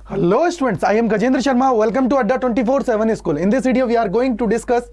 Hello students, I am Gajendra Sharma. Welcome to Adda 24/7 School. In this video, we are going to discuss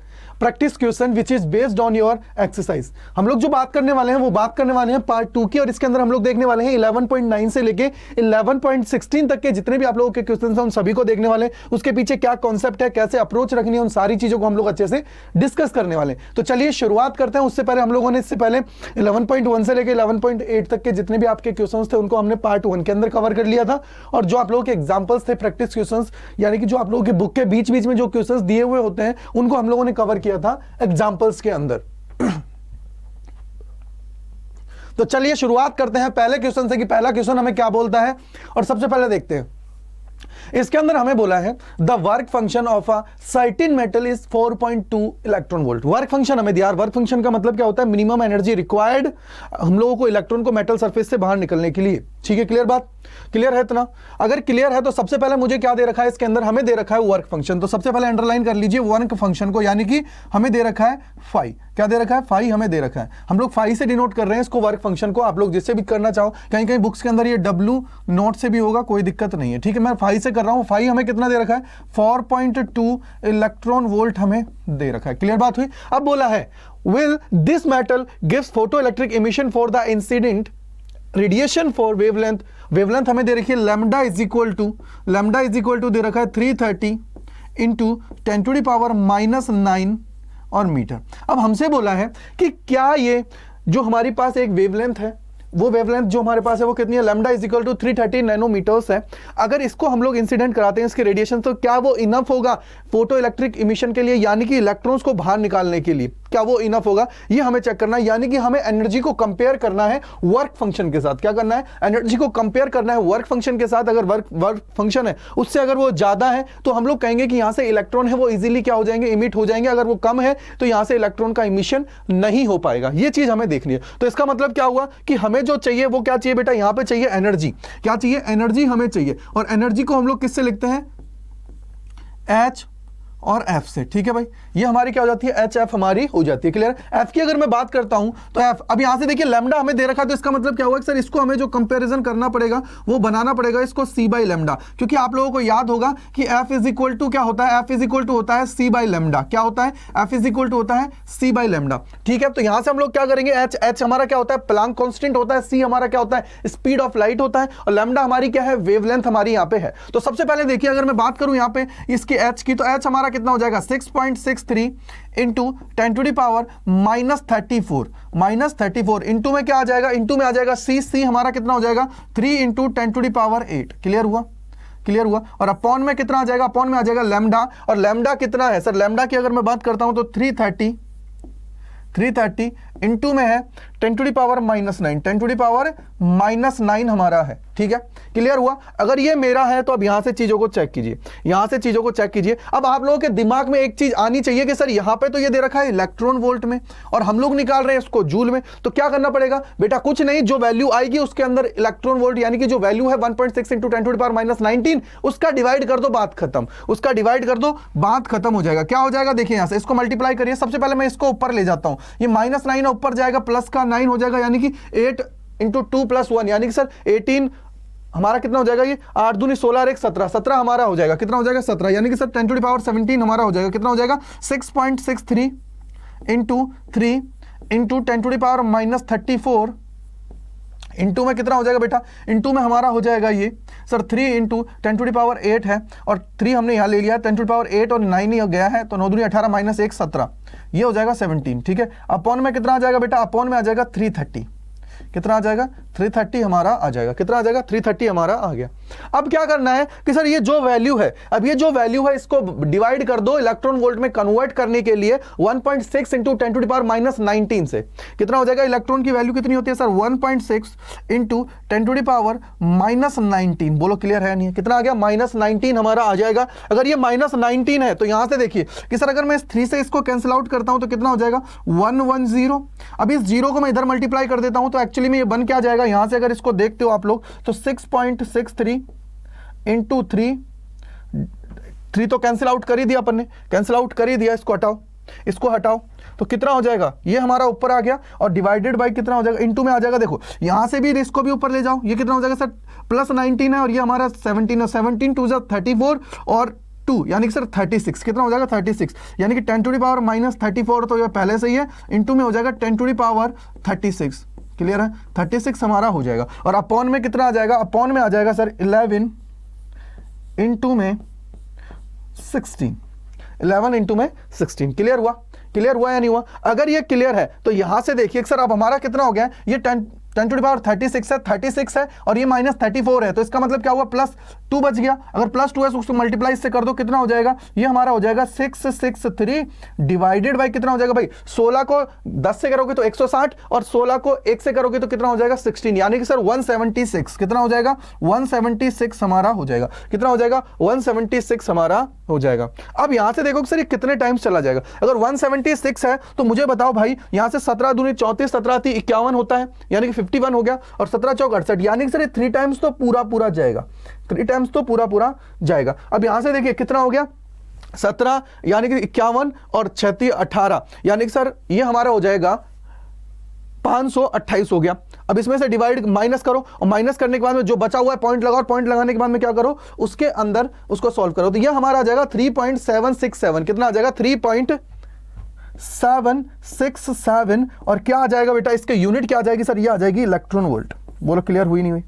practice question which is based on your exercise. हम लोग जो बात करने वाले हैं वो बात करने वाले हैं पार्ट 2 की, और इसके अंदर हम लोग देखने वाले हैं 11.9 से लेके 11.16 तक के जितने भी आप लोगों के क्वेश्चन हैं उन सभी को देखने वाले हैं। उसके पीछे क्या कॉन्सेप्ट है, कैसे अप्रोच रखनी है, उन सारी चीजों को हम लोग अच्छे से डिस्कस करने वाले हैं। तो चलिए शुरुआत करते हैं। उससे पहले हम लोगों ने इससे पहले 11.1 से लेकर 11.8 तक के जितने भी आपके क्वेश्चन थे उनको हमने पार्ट 1 के अंदर कवर कर लिया था, और जो आप लोगों के एग्जाम्पल्स थे प्रैक्टिस क्वेश्चन, यानी कि जो आप लोगों के बुक के बीच बीच में जो क्वेश्चन दिए हुए होते हैं उनको हम लोगों ने कवर किया था एग्जाम्पल्स के अंदर। तो चलिए शुरुआत करते हैं पहले क्वेश्चन से कि पहला क्वेश्चन हमें क्या बोलता है, और सबसे पहले देखते हैं। इसके अंदर हमें बोला है the work function of a certain metal is 4.2 electron volt. Work function हमें दिया। वर्क फंक्शन का मतलब क्या होता है? मिनिमम एनर्जी रिक्वायर्ड हम लोगों को इलेक्ट्रॉन को मेटल सरफेस से बाहर निकलने के लिए। ठीक है, क्लियर बात? क्लियर है इतना? अगर क्लियर है तो सबसे पहले मुझे क्या दे रखा है, इसके अंदर हमें दे रखा है वर्क फंक्शन। तो सबसे पहले अंडरलाइन कर लीजिए वर्क फंक्शन को, यानी कि हमें दे रखा है फाई। क्या दे रखा है? फाई हमें दे रखा है। हम लोग फाई से डिनोट कर रहे हैं इसको, वर्क फंक्शन को। आप लोग जिससे भी करना चाहो, कहीं कहीं बुक्स के अंदर ये डब्ल्यू नोट से भी होगा, कोई दिक्कत नहीं है। ठीक है, मैं फाई से कर रहा हूं। फाई हमें कितना दे रखा है? 4.2 इलेक्ट्रॉन वोल्ट हमें दे रखा है। क्लियर बात हुई? अब बोला है will this metal gives photoelectric emission for the incident radiation for wavelength. Wavelength हमें दे रखी है लैम्डा इज इक्वल टू दे रखा है 330 इंटू 10⁻⁹ और मीटर। अब हमसे बोला है कि क्या ये जो हमारी पास एक वेवलेंथ है, वो वेवलेंथ जो हमारे पास है वो कितनी है? Lambda is equal to 330 nanometers है। अगर इसको हम लोग इंसिडेंट कराते हैं इसके रेडिएशन, तो क्या वो इनफ होगा फोटो इलेक्ट्रिक इमिशन के लिए, यानी कि इलेक्ट्रॉन्स को बाहर निकालने के लिए? क्या वो इनफ होगा? ये हमें चेक करना है। यानी कि हमें एनर्जी को कंपेयर करना है वर्क फंक्शन के साथ। क्या करना है? एनर्जी को कंपेयर करना है वर्क फंक्शन के साथ। अगर वर्क फंक्शन है उससे अगर वो ज्यादा है तो हम लोग कहेंगे कि यहां से इलेक्ट्रॉन है वो इजीली क्या हो जाएंगे? इमिट हो जाएंगे। अगर वो कम है तो यहां से इलेक्ट्रॉन का इमिशन नहीं हो पाएगा। ये चीज हमें देखनी है। तो इसका मतलब क्या हुआ कि हमें जो चाहिए वो क्या चाहिए बेटा? यहां पे चाहिए एनर्जी। क्या चाहिए? एनर्जी हमें चाहिए। और एनर्जी को हम लोग किससे लिखते हैं? H और F से। ठीक है भाई, ये हमारी क्या हो जाती है? एच एफ हमारी हो जाती है। क्लियर? एफ की अगर मैं बात करता हूं तो एफ, अब यहां से देखिए लैम्डा हमें दे रखा है, तो इसका मतलब क्या हुआ कि सर इसको हमें जो कंपैरिजन करना पड़ेगा वो बनाना पड़ेगा इसको सी बाई लैम्डा, क्योंकि आप लोगों को याद होगा कि एफ इज इक्वल टू क्या होता है? एफ इज इक्वल टू होता है सी बाई लैम्डा। क्या होता है? एफ इज इक्वल टू होता है सी बाई लैम्डा। ठीक है, तो यहां से हम लोग क्या करेंगे? एच हमारा क्या होता है? प्लांक कांस्टेंट होता है। सी हमारा क्या होता है? स्पीड ऑफ लाइट होता है। और लैम्डा हमारी क्या है? वेवलेंथ हमारी यहां पे है। तो सबसे पहले देखिए, अगर मैं बात करूं यहां पे इसकी एच की, तो एच हमारा कितना हो जाएगा? 6.63 इंटू 10⁻34 इंटू में क्या आ जाएगा? इंटू में आ जाएगा सी हमारा कितना हो जाएगा? 3 इंटू 10⁸8। क्लियर हुआ? क्लियर हुआ? और अपॉन में कितना आ जाएगा? अपॉन में आ जाएगा लैम्डा। और लैम्डा कितना है सर? लैम्डा की अगर मैं बात करता हूं तो 330 इंटू में है 10⁻⁹ हमारा है। ठीक है, क्लियर हुआ? अगर ये मेरा है तो अब यहां से चीजों को चेक कीजिए, यहां से चीजों को चेक कीजिए। अब आप लोगों के दिमाग में एक चीज आनी चाहिए कि सर यहां पे तो ये दे रखा है इलेक्ट्रॉन वोल्ट में और हम लोग निकाल रहे हैं इसको जूल में। तो क्या करना पड़ेगा बेटा? कुछ नहीं, जो वैल्यू आएगी उसके अंदर इलेक्ट्रॉन वोल्ट, यानी कि जो वैल्यू है 1.6 इंटू 10⁻⁹, उसका डिवाइड कर दो, बात खत्म। उसका डिवाइड कर दो, बात खत्म हो जाएगा। क्या हो जाएगा? देखिए यहां से इसको मल्टीप्लाई करिए। सबसे पहले मैं इसको ऊपर ले जाता हूं, ये -9 ऊपर जाएगा, प्लस का 9 हो जाएगा, यानी कि 8 इंटू 2 + 1, यानी कि सर 18 हमारा कितना हो जाएगा? ये 8 दूनी 16 और 1 17 हमारा हो जाएगा। कितना हो जाएगा? 17, यानी कि सर 10⁻17 हमारा हो जाएगा। कितना हो जाएगा? 6.63 इंटू 3 इंटू 10⁻34 इंटू में कितना हो जाएगा बेटा? इंटू में हमारा हो जाएगा ये सर 3 इंटू 10⁸ है, और 3 हमने यहाँ ले लिया, 10⁸8 और 9 ही गया है, तो 9 दूनी 18 - 1 17, ये हो जाएगा 17। ठीक है, अपॉन में कितना आ जाएगा बेटा? अपॉन में आ जाएगा 330। कितना आ जाएगा? 330 हमारा आ जाएगा। कितना आ जाएगा? 330 हमारा आ गया। अब क्या करना है कि सर ये जो वैल्यू है, अब ये जो वैल्यू है इसको डिवाइड कर दो इलेक्ट्रॉन वोल्ट में कन्वर्ट करने के लिए 1.6 इंटू 10⁻⁹ से। कितना हो जाएगा? इलेक्ट्रॉन की वैल्यू कितनी होती है सर? 1.6 इंटू 10⁻⁹। बोलो क्लियर है नहीं है? कितना आ गया? -19 हमारा आ जाएगा। अगर ये -19 है तो यहां से देखिए कि सर अगर मैं इस 3 से इसको कैंसिल आउट करता हूं तो कितना हो जाएगा? 110। अब इस 0 को मैं इधर मल्टीप्लाई कर देता हूं तो एक्चुअली में ये बन क्या जाएगा? यहां से अगर इसको देखते हो आप लोग तो 6.63 इंटू 3 तो कैंसिल आउट कर ही दिया अपन ने, कैंसिल आउट कर ही दिया। इसको हटाओ, इसको हटाओ तो कितना हो जाएगा, ये हमारा ऊपर आ गया और डिवाइडेड बाय कितना हो जाएगा, इनटू में आ जाएगा। देखो यहां से भी इसको भी ऊपर ले जाओ, ये कितना हो जाएगा सर, प्लस 19 है और ये हमारा 17 है, 17 टू 34 और 2 यानी कि सर 36, कितना हो जाएगा 36, यानी कि 10 टू दी पावर माइनस 34 तो ये पहले से ही है, इनटू में हो जाएगा 10 टू दी पावर 36। क्लियर है, 36 हमारा हो जाएगा। और अपॉन में कितना आ जाएगा, अपॉन में आ जाएगा सर 11 इनटू में 16, 11 इनटू में 16। क्लियर हुआ, क्लियर हुआ या नहीं हुआ? अगर ये क्लियर है तो यहां से देखिए सर अब हमारा कितना हो गया, ये 10 टू दी पावर 36 है, 36 है और ये माइनस 34 है, तो इसका मतलब क्या हुआ, +2 बच गया। अगर +2 है तो उसको मल्टीप्लाई से कर दो, कितना हो जाएगा, ये हमारा हो जाएगा 663 डिवाइडेड बाय कितना हो जाएगा भाई, 16 को 10 से करोगे तो 160 और 16 को 1 से करोगे तो कितना हो जाएगा 16, यानी कि सर 176। कितना हो जाएगा, 176 हमारा हो जाएगा। कितना हो जाएगा, 176 हमारा हो जाएगा। अब यहां से देखो सर ये कितने टाइम्स चला जाएगा, अगर 176 है तो मुझे बताओ भाई, यहां से 17 दूनी 34, 17 थी 51 होता है, यानी कि 51 हो गया और 17 चौक 68, यानी कि सर ये 3 टाइम्स तो पूरा जाएगा, 3 टाइम्स तो पूरा जाएगा। अब यहां से देखिए कितना हो गया, 17 यानी कि 51 और 36 18, यानी कि सर ये हमारा हो जाएगा 528 हो गया। अब इसमें से डिवाइड माइनस करो और माइनस करने के बाद में जो बचा हुआ है पॉइंट लगाओ, पॉइंट लगाने के बाद में क्या करो, उसके अंदर उसको सॉल्व करो, तो ये हमारा आ जाएगा 3.767। कितना आ जाएगा, 3.767 और क्या आ जाएगा बेटा, इसके यूनिट क्या आ जाएगी सर, ये आ जाएगी इलेक्ट्रॉन वोल्ट। बोलो क्लियर हुई नहीं हुई,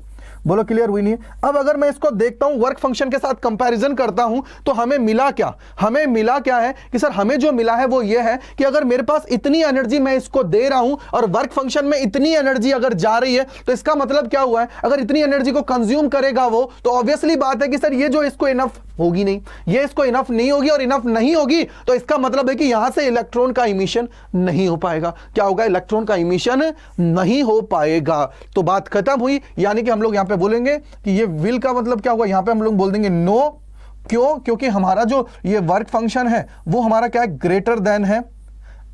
बोलो क्लियर हुई नहीं है। अब अगर मैं इसको देखता हूं वर्क फंक्शन के साथ कंपैरिजन करता हूं तो हमें मिला क्या, हमें मिला क्या है कि सर हमें जो मिला है वो ये है कि अगर मेरे पास इतनी एनर्जी मैं इसको दे रहा हूं और वर्क फंक्शन में इतनी एनर्जी अगर जा रही है तो इसका मतलब क्या हुआ है, अगर इतनी एनर्जी को कंज्यूम करेगा वो, तो ऑब्वियसली बात है कि सर ये जो इसको इनफ होगी नहीं, ये इसको इनफ नहीं होगी और इनफ नहीं होगी तो इसका मतलब है कि यहां से इलेक्ट्रॉन का इमिशन नहीं हो पाएगा। क्या होगा, इलेक्ट्रॉन का इमिशन नहीं हो पाएगा। तो बात खत्म हुई, यानी कि हम लोग यहां पे बोलेंगे कि ये विल का मतलब क्या होगा, यहां पे हम लोग बोल देंगे नो। क्यों, क्योंकि हमारा जो ये वर्क फंक्शन है वो हमारा क्या है, ग्रेटर देन है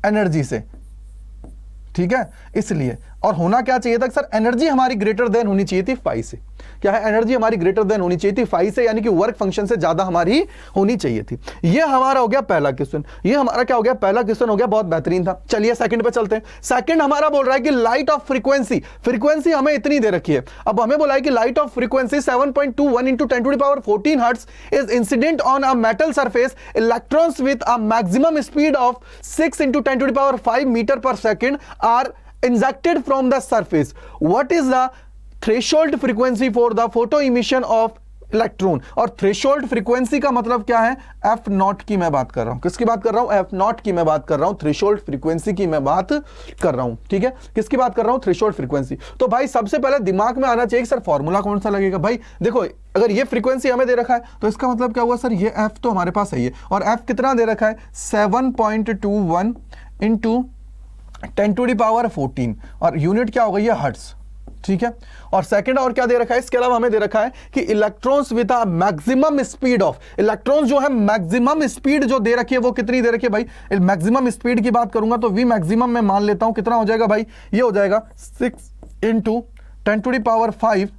एनर्जी से, ठीक है, इसलिए। और होना क्या चाहिए था सर, एनर्जी हमारी ग्रेटर देन होनी चाहिए थी फाई से। क्या है, एनर्जी हमारी ग्रेटर देन होनी चाहिए थी फाई से, यानी कि वर्क फंक्शन से ज्यादा हमारी होनी चाहिए थी। ये हमारा हो गया पहला क्वेश्चन, ये हमारा क्या हो गया, पहला क्वेश्चन हो गया, बहुत बेहतरीन था। चलिए सेकंड पे चलते हैं। सेकंड हमारा बोल रहा है कि लाइट ऑफ फ्रीक्वेंसी, फ्रीक्वेंसी हमें इतनी दे रखी है। अब हमें बोला है कि light of frequency 7.21 into 10 to the power 14 hertz is incident on a metal surface. Electrons with a maximum speed of 6 into 10 to the power 5 meter per second are injected from the surface. What is the threshold frequency for the photo emission of electron? और threshold frequency का मतलब क्या है, F not की मैं बात कर रहा हूं। किसकी बात कर रहा हूं, एफ नॉट की मैं बात कर रहा हूं, थ्रेशोल्ड फ्रीक्वेंसी की मैं बात कर रहा हूं, ठीक है। किसकी बात कर रहा हूं, थ्रेशोल्ड फ्रीक्वेंसी। तो भाई सबसे पहले दिमाग में आना चाहिए सर फॉर्मूला कौन सा लगेगा। भाई देखो अगर ये फ्रीक्वेंसी हमें दे रखा है तो इसका मतलब क्या हुआ सर, ये एफ तो हमारे पास है, और एफ कितना दे रखा है, 7.21 इंटू 10 to the power 14 और यूनिट क्या होगा, ये हर्ट्ज, ठीक है। और सेकंड और क्या दे रखा है, इसके अलावा हमें दे रखा है कि electrons with a maximum speed of, electrons जो है मैक्सिमम स्पीड जो दे रखी है वो कितनी दे रखी है भाई, मैक्सिमम स्पीड की बात करूंगा तो वी मैक्सिमम मैं मान लेता हूं कितना हो जाएगा भाई, ये हो जाएगा 6 into 10 to the power 5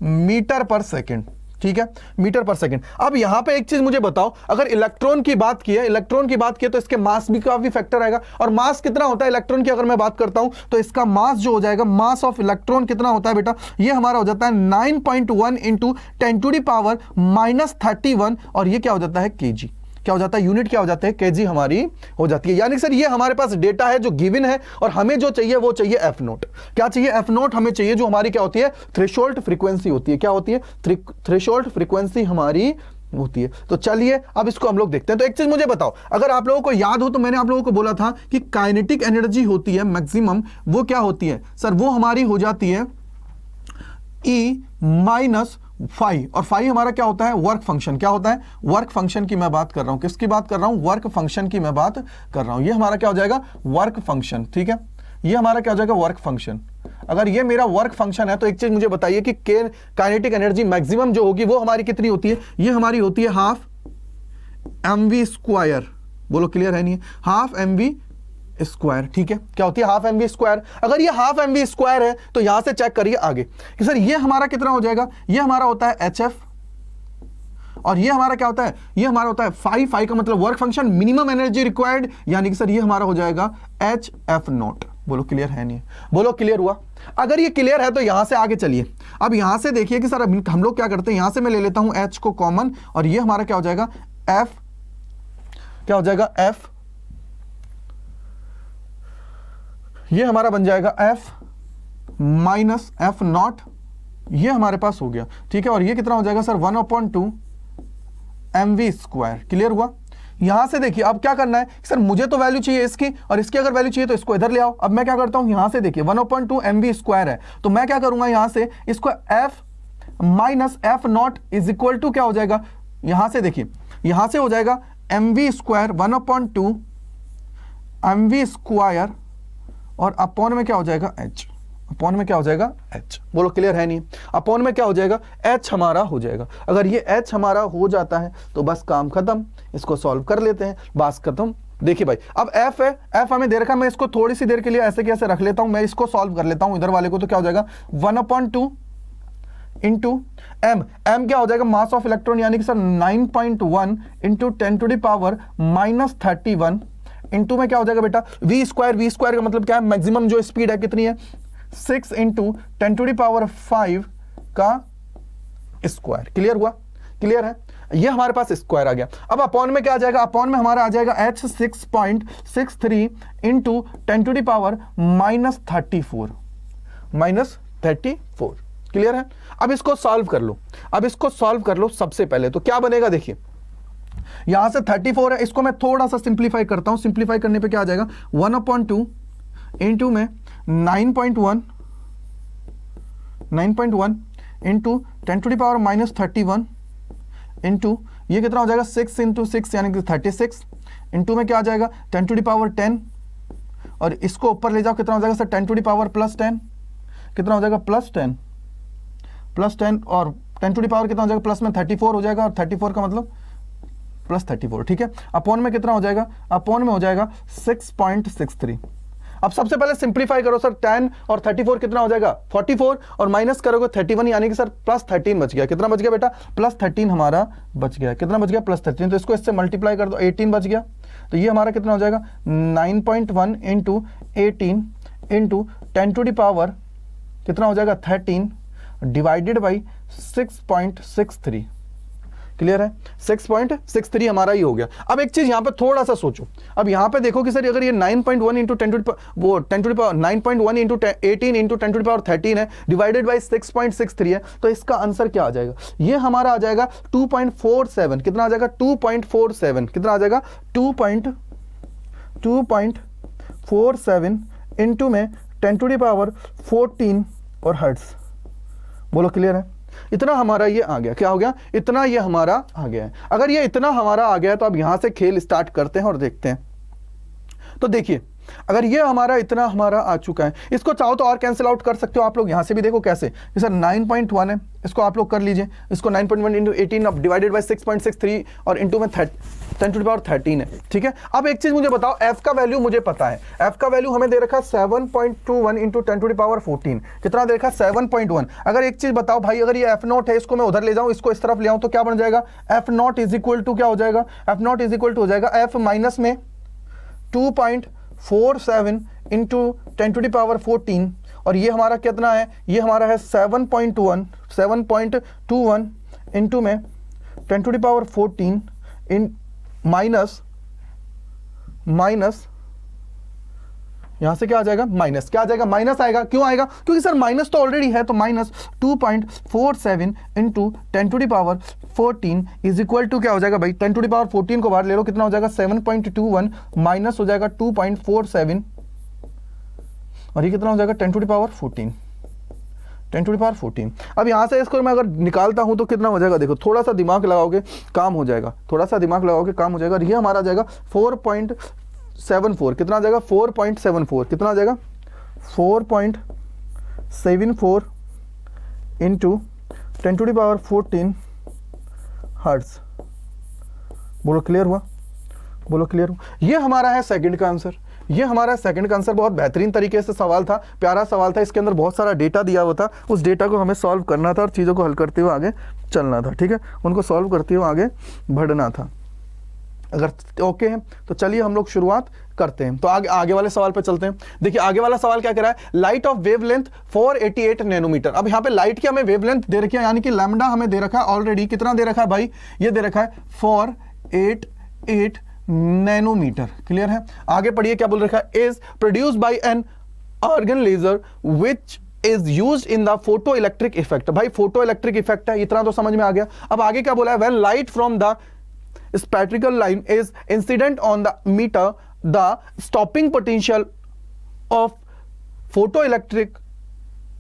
metre पर सेकेंड, ठीक है, मीटर पर सेकंड। अब यहां पे एक चीज मुझे बताओ, अगर इलेक्ट्रॉन की बात की है, इलेक्ट्रॉन की बात की है तो इसके मास भी काफी फैक्टर आएगा। और मास कितना होता है इलेक्ट्रॉन की अगर मैं बात करता हूं तो इसका मास जो हो जाएगा, मास ऑफ इलेक्ट्रॉन कितना होता है बेटा, ये हमारा हो जाता है 9.1 इंटू 10 to the power -31 और ये क्या हो जाता है, केजी। क्या हो जाता है, यूनिट क्या हो जाता है, केजी हमारी हो जाती है। यानी सर ये हमारे पास डेटा है जो गिवन है और हमें जो चाहिए वो चाहिए एफ नोट। क्या चाहिए, एफ नोट हमें चाहिए, जो हमारी क्या होती है, थ्रेशोल्ड फ्रीक्वेंसी होती है। क्या होती है, थ्रेशोल्ड फ्रीक्वेंसी हमारी होती है। तो चलिए अब इसको हम लोग देखते हैं। तो एक चीज मुझे बताओ, अगर आप लोगों को याद हो तो मैंने आप लोगों को बोला था कि काइनेटिक एनर्जी होती है मैक्सिमम, वो क्या होती है सर, वो हमारी हो जाती है E माइनस फाई, और फाई हमारा क्या होता है, वर्क फंक्शन। क्या होता है, वर्क फंक्शन की मैं बात कर रहा हूं। किसकी बात कर रहा हूं, वर्क फंक्शन की मैं बात कर रहा हूं। ये हमारा क्या हो जाएगा, वर्क फंक्शन, ठीक है, ये हमारा क्या हो जाएगा, वर्क फंक्शन। अगर ये मेरा वर्क फंक्शन है तो एक चीज मुझे बताइए कि काइनेटिक एनर्जी मैक्सिमम जो होगी वो हमारी कितनी होती है, ये हमारी होती है हाफ mv²। बोलो क्लियर है, नहीं, हाफ mv² स्क्वायर, ठीक है, क्या होती है, हाफ mv स्क्वायर। अगर ये हाफ mv स्क्वायर है तो यहां से चेक करिए आगे कि सर ये हमारा कितना हो जाएगा, ये हमारा होता है hf और ये हमारा क्या होता है, ये हमारा होता है फाई। फाई का मतलब work function minimum energy required, यानी कि सर ये हमारा हो जाएगा एच एफ नॉट। बोलो क्लियर है नहीं? बोलो क्लियर हुआ? अगर ये क्लियर है तो यहां से आगे चलिए। अब यहां से देखिए कि सर हम लोग क्या करते हैं, यहां से मैं ले लेता हूं एच को कॉमन, और ये हमारा क्या हो जाएगा एफ, क्या हो जाएगा एफ, ये हमारा बन जाएगा एफ माइनस एफ नॉट, ये हमारे पास हो गया, ठीक है। और ये कितना हो जाएगा सर 1/2 mv स्क्वायर। क्लियर हुआ? यहां से देखिए अब क्या करना है सर, मुझे तो वैल्यू चाहिए इसकी, और इसकी अगर वैल्यू चाहिए तो इसको इधर ले आओ। अब मैं क्या करता हूं, यहां से देखिए 1/2 mv स्क्वायर है, तो मैं क्या करूंगा यहां से इसको f minus f not is equal to क्या हो जाएगा, यहां से देखिए यहां से हो जाएगा mv स्क्वायर 1/2 mv स्क्वायर, और अपॉन में क्या हो जाएगा h, अपॉन में क्या हो जाएगा h। बोलो क्लियर है नहीं? अपॉन में क्या हो जाएगा h हमारा हो जाएगा। अगर ये h हमारा हो जाता है तो बस काम खत्म, इसको सॉल्व कर लेते हैं, बात खत्म। देखिए भाई अब f है, f हमें दे रखा, मैं इसको थोड़ी सी देर के लिए ऐसे कैसे रख लेता हूं, मैं इसको सॉल्व कर लेता हूं इधर वाले को, तो क्या हो जाएगा 1/2 इंटू m, m क्या हो जाएगा मास ऑफ इलेक्ट्रॉन, यानी कि सर 9.1 इंटू 10⁻³ -31 इंटू में क्या हो जाएगा बेटा v स्क्वायर। v स्क्वायर का मतलब क्या है, मैक्सिमम जो स्पीड है कितनी है 6 इंटू 10⁵ का स्क्वायर। क्लियर हुआ? क्लियर है? ये हमारे पास स्क्वायर आ गया। अब अपॉन में क्या आ जाएगा, अपॉन में हमारा आ जाएगा h 6.63 इंटू 10⁻34 क्लियर है? अब इसको सॉल्व कर लो, अब इसको सॉल्व कर लो। सबसे पहले तो क्या बनेगा, देखिए यहां से 34 है, इसको मैं थोड़ा सा सिंप्लीफाई करता हूं। सिंप्लीफाई करने पे क्या आ जाएगा 1/2 इंटू में 9.1 इंटू 10⁻³ इंटू ये कितना हो जाएगा 6 इंटू 6 यानी कि 36 इंटू में क्या आ जाएगा 10⁻10, और इसको ऊपर ले जाओ कितना हो जाएगा सर 10⁻+10, कितना हो जाएगा +10 और 10⁻ कितना हो जाएगा प्लस में 34 हो जाएगा, और 34 का मतलब +34, ठीक है। अपॉन में कितना हो जाएगा, अपॉन में हो जाएगा 6.63। अब सबसे पहले सिंप्लीफाई करो सर, 10 और 34 कितना हो जाएगा 44, और माइनस करोगे 31 यानी कि सर +13 बच गया। कितना बच गया बेटा +13 हमारा बच गया। कितना बच गया +13, तो इसको इससे मल्टीप्लाई कर दो 18 बच गया। तो ये हमारा कितना हो जाएगा 9.1 इंटू 18 इंटू 10⁻, कितना हो जाएगा 13 डिवाइडेड बाई 6.63। क्लियर है? 6.63 हमारा ही हो गया। अब एक चीज यहां पे थोड़ा सा सोचो, अब यहां पे देखो कि सर अगर ये 9.1 इंटू 9.1 इंटू 18 इंटू 10⁻13 है डिवाइडेड बाई 6.63 है, तो इसका आंसर क्या आ जाएगा, ये हमारा आ जाएगा 2.47। कितना आ जाएगा 2.47, कितना आ जाएगा 2.47 इंटू में 10⁻14 और हर्ट्ज। बोलो क्लियर है? इतना हमारा ये आ गया, क्या हो गया, इतना ये हमारा आ गया है। अगर ये इतना हमारा आ गया है तो अब यहां से खेल स्टार्ट करते हैं और देखते हैं। तो देखिए अगर ये हमारा इतना हमारा आ चुका है, इसको चाहो तो और कैंसिल आउट कर सकते हो आप लोग। यहां से भी देखो कैसे, कि सर 9.1 है, इसको आप लोग कर लीजिए, इसको 9.1 इंटू 18 अब डिवाइडेड बाई 6.63 और इंटू में 10⁻13 है, ठीक है। अब एक चीज मुझे बताओ, f का वैल्यू मुझे पता है, f का वैल्यू हमें दे रखा है 7.21 इंटू 10⁻14, कितना दे रखा है 7.1। अगर एक चीज बताओ भाई, अगर ये f नॉट है, इसको मैं उधर ले जाऊं, इसको इस तरफ ले आऊं, तो क्या बन जाएगा f not is equal to क्या हो जाएगा, f not is equal to हो जाएगा f माइनस में 2.47 इंटू 10⁻14, और ये हमारा कितना है, ये हमारा है 7.21 इंटू में 10⁻14 इन माइनस यहां से क्या आ जाएगा माइनस, क्या आ जाएगा माइनस आएगा। क्यों आएगा, क्योंकि सर माइनस तो ऑलरेडी है, तो minus 2.47 into 10⁻14 is equal to क्या हो जाएगा भाई 10⁻14 को बाहर ले लो, कितना हो जाएगा 7.21 माइनस हो जाएगा 2.47, और ये कितना हो जाएगा 10⁻14। अब यहां से इसको मैं अगर निकालता हूं तो कितना हो जाएगा, देखो थोड़ा सा दिमाग लगाओगे काम हो जाएगा, थोड़ा सा दिमाग लगाओगे काम हो जाएगा। और ये हमारा आ जाएगा 4.74, कितना आ जाएगा 4.74, कितना आ जाएगा 4.74 इंटू 10⁻14 हर्ट्ज। बोलो क्लियर हुआ, बोलो क्लियर हुआ। ये हमारा है सेकंड का आंसर, ये हमारा सेकंड का आंसर। बहुत बेहतरीन तरीके से सवाल था, प्यारा सवाल था, इसके अंदर बहुत सारा डेटा दिया हुआ था, उस डेटा को हमें सॉल्व करना था और चीज़ों को हल करते हुए आगे चलना था, ठीक है, उनको सॉल्व करते हुए आगे बढ़ना था। अगर ओके है तो चलिए हम लोग शुरुआत करते हैं। तो आगे वाले सवाल पे चलते हैं। देखिए आगे वाला सवाल क्या कह रहा है, लाइट ऑफ वेवलेंथ 488 नैनोमीटर। अब यहाँ पे लाइट की हमें वेवलेंथ दे रखी है, यानी कि लैम्डा हमें दे रखा है ऑलरेडी, कितना दे रखा है भाई, ये दे रखा है 488 नैनोमीटर। क्लियर है। आगे पढ़िए क्या बोल रखा है, is produced by an argon laser which is used in the photo electric effect. भाई फोटो इलेक्ट्रिक इफेक्ट है, इतना तो समझ में आ गया। अब आगे क्या बोला है, when light from the spectral line is incident on the meter, the stopping potential of photoelectric,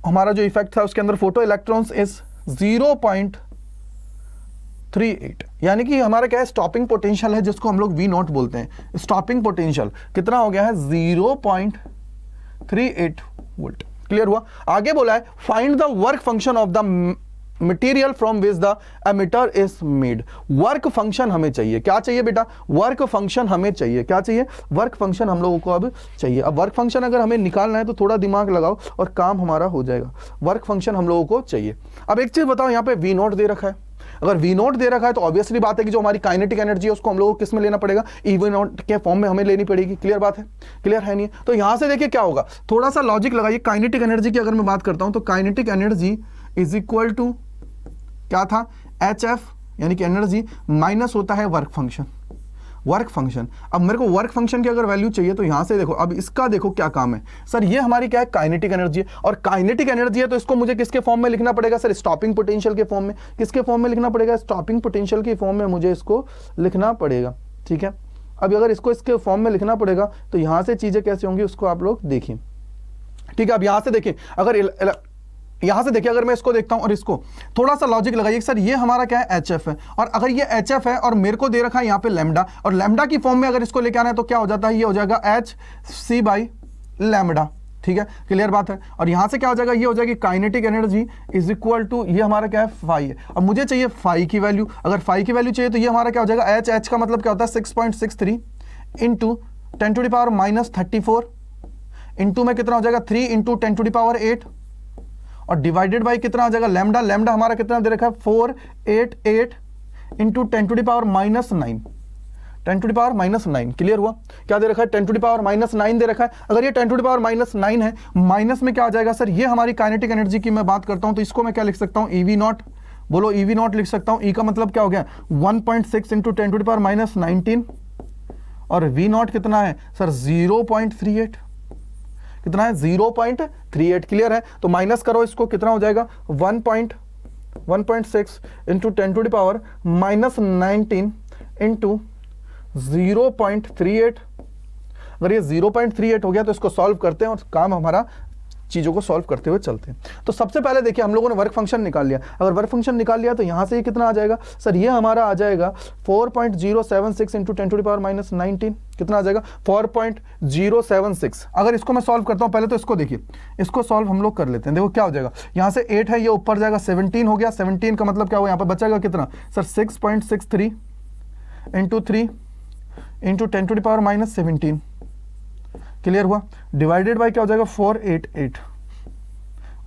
हमारा जो इफेक्ट था उसके अंदर फोटो इलेक्ट्रॉन्स इज 0.38, यानी कि हमारा क्या है, स्टॉपिंग पोटेंशियल है जिसको हम लोग वी नॉट बोलते हैं। स्टॉपिंग पोटेंशियल कितना हो गया है, 0.38 वोल्ट। क्लियर हुआ। आगे बोला है find the work function of the material from which the emitter is made. Work function हमें चाहिए, क्या चाहिए बेटा, वर्क फंक्शन हमें चाहिए, क्या चाहिए, वर्क फंक्शन हम लोगों को अब चाहिए। अब वर्क फंक्शन अगर हमें निकालना है तो थोड़ा दिमाग लगाओ और काम हमारा हो जाएगा। वर्क फंक्शन हम लोगों को चाहिए। अब एक चीज बताओ, यहाँ पे वी नॉट दे रखा है, अगर वी नॉट दे रखा है तो ऑब्वियसली बात है कि जो हमारी काइनेटिक एनर्जी है उसको हम लोगों को किस में लेना पड़ेगा, ई वी नॉट के फॉर्म में हमें लेनी पड़ेगी। क्लियर बात है, क्लियर है नहीं। तो यहां से देखिए क्या होगा, थोड़ा सा लॉजिक लगाइए। काइनेटिक एनर्जी की अगर मैं बात करता हूं तो kinetic energy is equal to क्या था, HF, यानी कि एनर्जी माइनस होता है वर्क फंक्शन। वर्क फंक्शन, अब मेरे को वर्क फंक्शन की अगर वैल्यू चाहिए तो यहां से देखो, अब इसका देखो क्या काम है सर, ये हमारी क्या है, काइनेटिक एनर्जी है, और काइनेटिक एनर्जी है तो इसको मुझे किसके फॉर्म में लिखना पड़ेगा सर, स्टॉपिंग पोटेंशियल के फॉर्म में। किसके फॉर्म में लिखना पड़ेगा, स्टॉपिंग पोटेंशियल के फॉर्म में मुझे इसको लिखना पड़ेगा। ठीक है, अब अगर इसको इसके फॉर्म में लिखना पड़ेगा तो यहां से चीजें कैसे होंगी उसको आप लोग देखिए। ठीक है, अब यहां से देखिए, यहां से देखिए, अगर मैं इसको देखता हूं और इसको थोड़ा सा लॉजिक लगाइए सर, ये हमारा क्या है, HF है, और अगर ये HF है और मेरे को दे रखा है यहां पे लैम्डा, और लैम्डा की फॉर्म में अगर इसको लेके आना है तो क्या हो जाता है, ये हो जाएगा HC बाई लैम्डा। ठीक है, क्लियर बात है। और यहां से क्या हो जाएगा, ये हो जाएगी kinetic energy is equal to, ये हमारा क्या है, फाई है। अब मुझे चाहिए फाई की वैल्यू, अगर फाई की वैल्यू चाहिए तो ये हमारा क्या हो जाएगा, H का मतलब क्या होता है 6.63 इंटू 10⁻⁻34 इंटू में कितना हो जाएगा 3 इंटू 10⁸ और डिवाइडेड बाई कितना आ जाएगा, लैम्डा। लैम्डा हमारा कितना दे रखा है 488 इंटू 10⁻⁻9 10⁻⁻9। क्लियर हुआ, क्या दे रखा है, 10⁻⁻9 दे रखा है। अगर ये 10⁻�9 है, माइनस में क्या आ जाएगा सर, ये हमारी काइनेटिक एनर्जी की मैं बात करता हूं तो इसको मैं क्या लिख सकता हूं, EV नॉट, बोलो EV नॉट लिख सकता हूं। ई का मतलब क्या हो गया 1.6 इंटू 10⁻⁻19 और V नॉट कितना है सर 0.38, कितना है 0.38। क्लियर है, तो माइनस करो इसको, कितना हो जाएगा 1.6 इंटू 10⁻⁻19 इंटू 0.38। अगर ये 0.38 हो गया तो इसको सॉल्व करते हैं और काम हमारा चीजों को सॉल्व करते हुए चलते हैं। तो सबसे पहले देखिए हम लोगों ने वर्क फंक्शन निकाल लिया। अगर वर्क फंक्शन निकाल लिया तो यहां से ये कितना आ जाएगा सर, ये हमारा आ जाएगा 4.076 इंटू 10⁻⁻19, कितना आ जाएगा 4.076। अगर इसको मैं सॉल्व करता हूं, पहले तो इसको देखिए, इसको सॉल्व हम लोग कर लेते हैं। देखो क्या हो जाएगा, यहां से 8 है, ये ऊपर जाएगा 17 हो गया। 17 का मतलब क्या हुआ, यहां पर बचेगा कितना सर 6.63 इंटू 3 इंटू 10⁻⁻17। क्लियर हुआ, डिवाइडेड बाय क्या हो जाएगा 488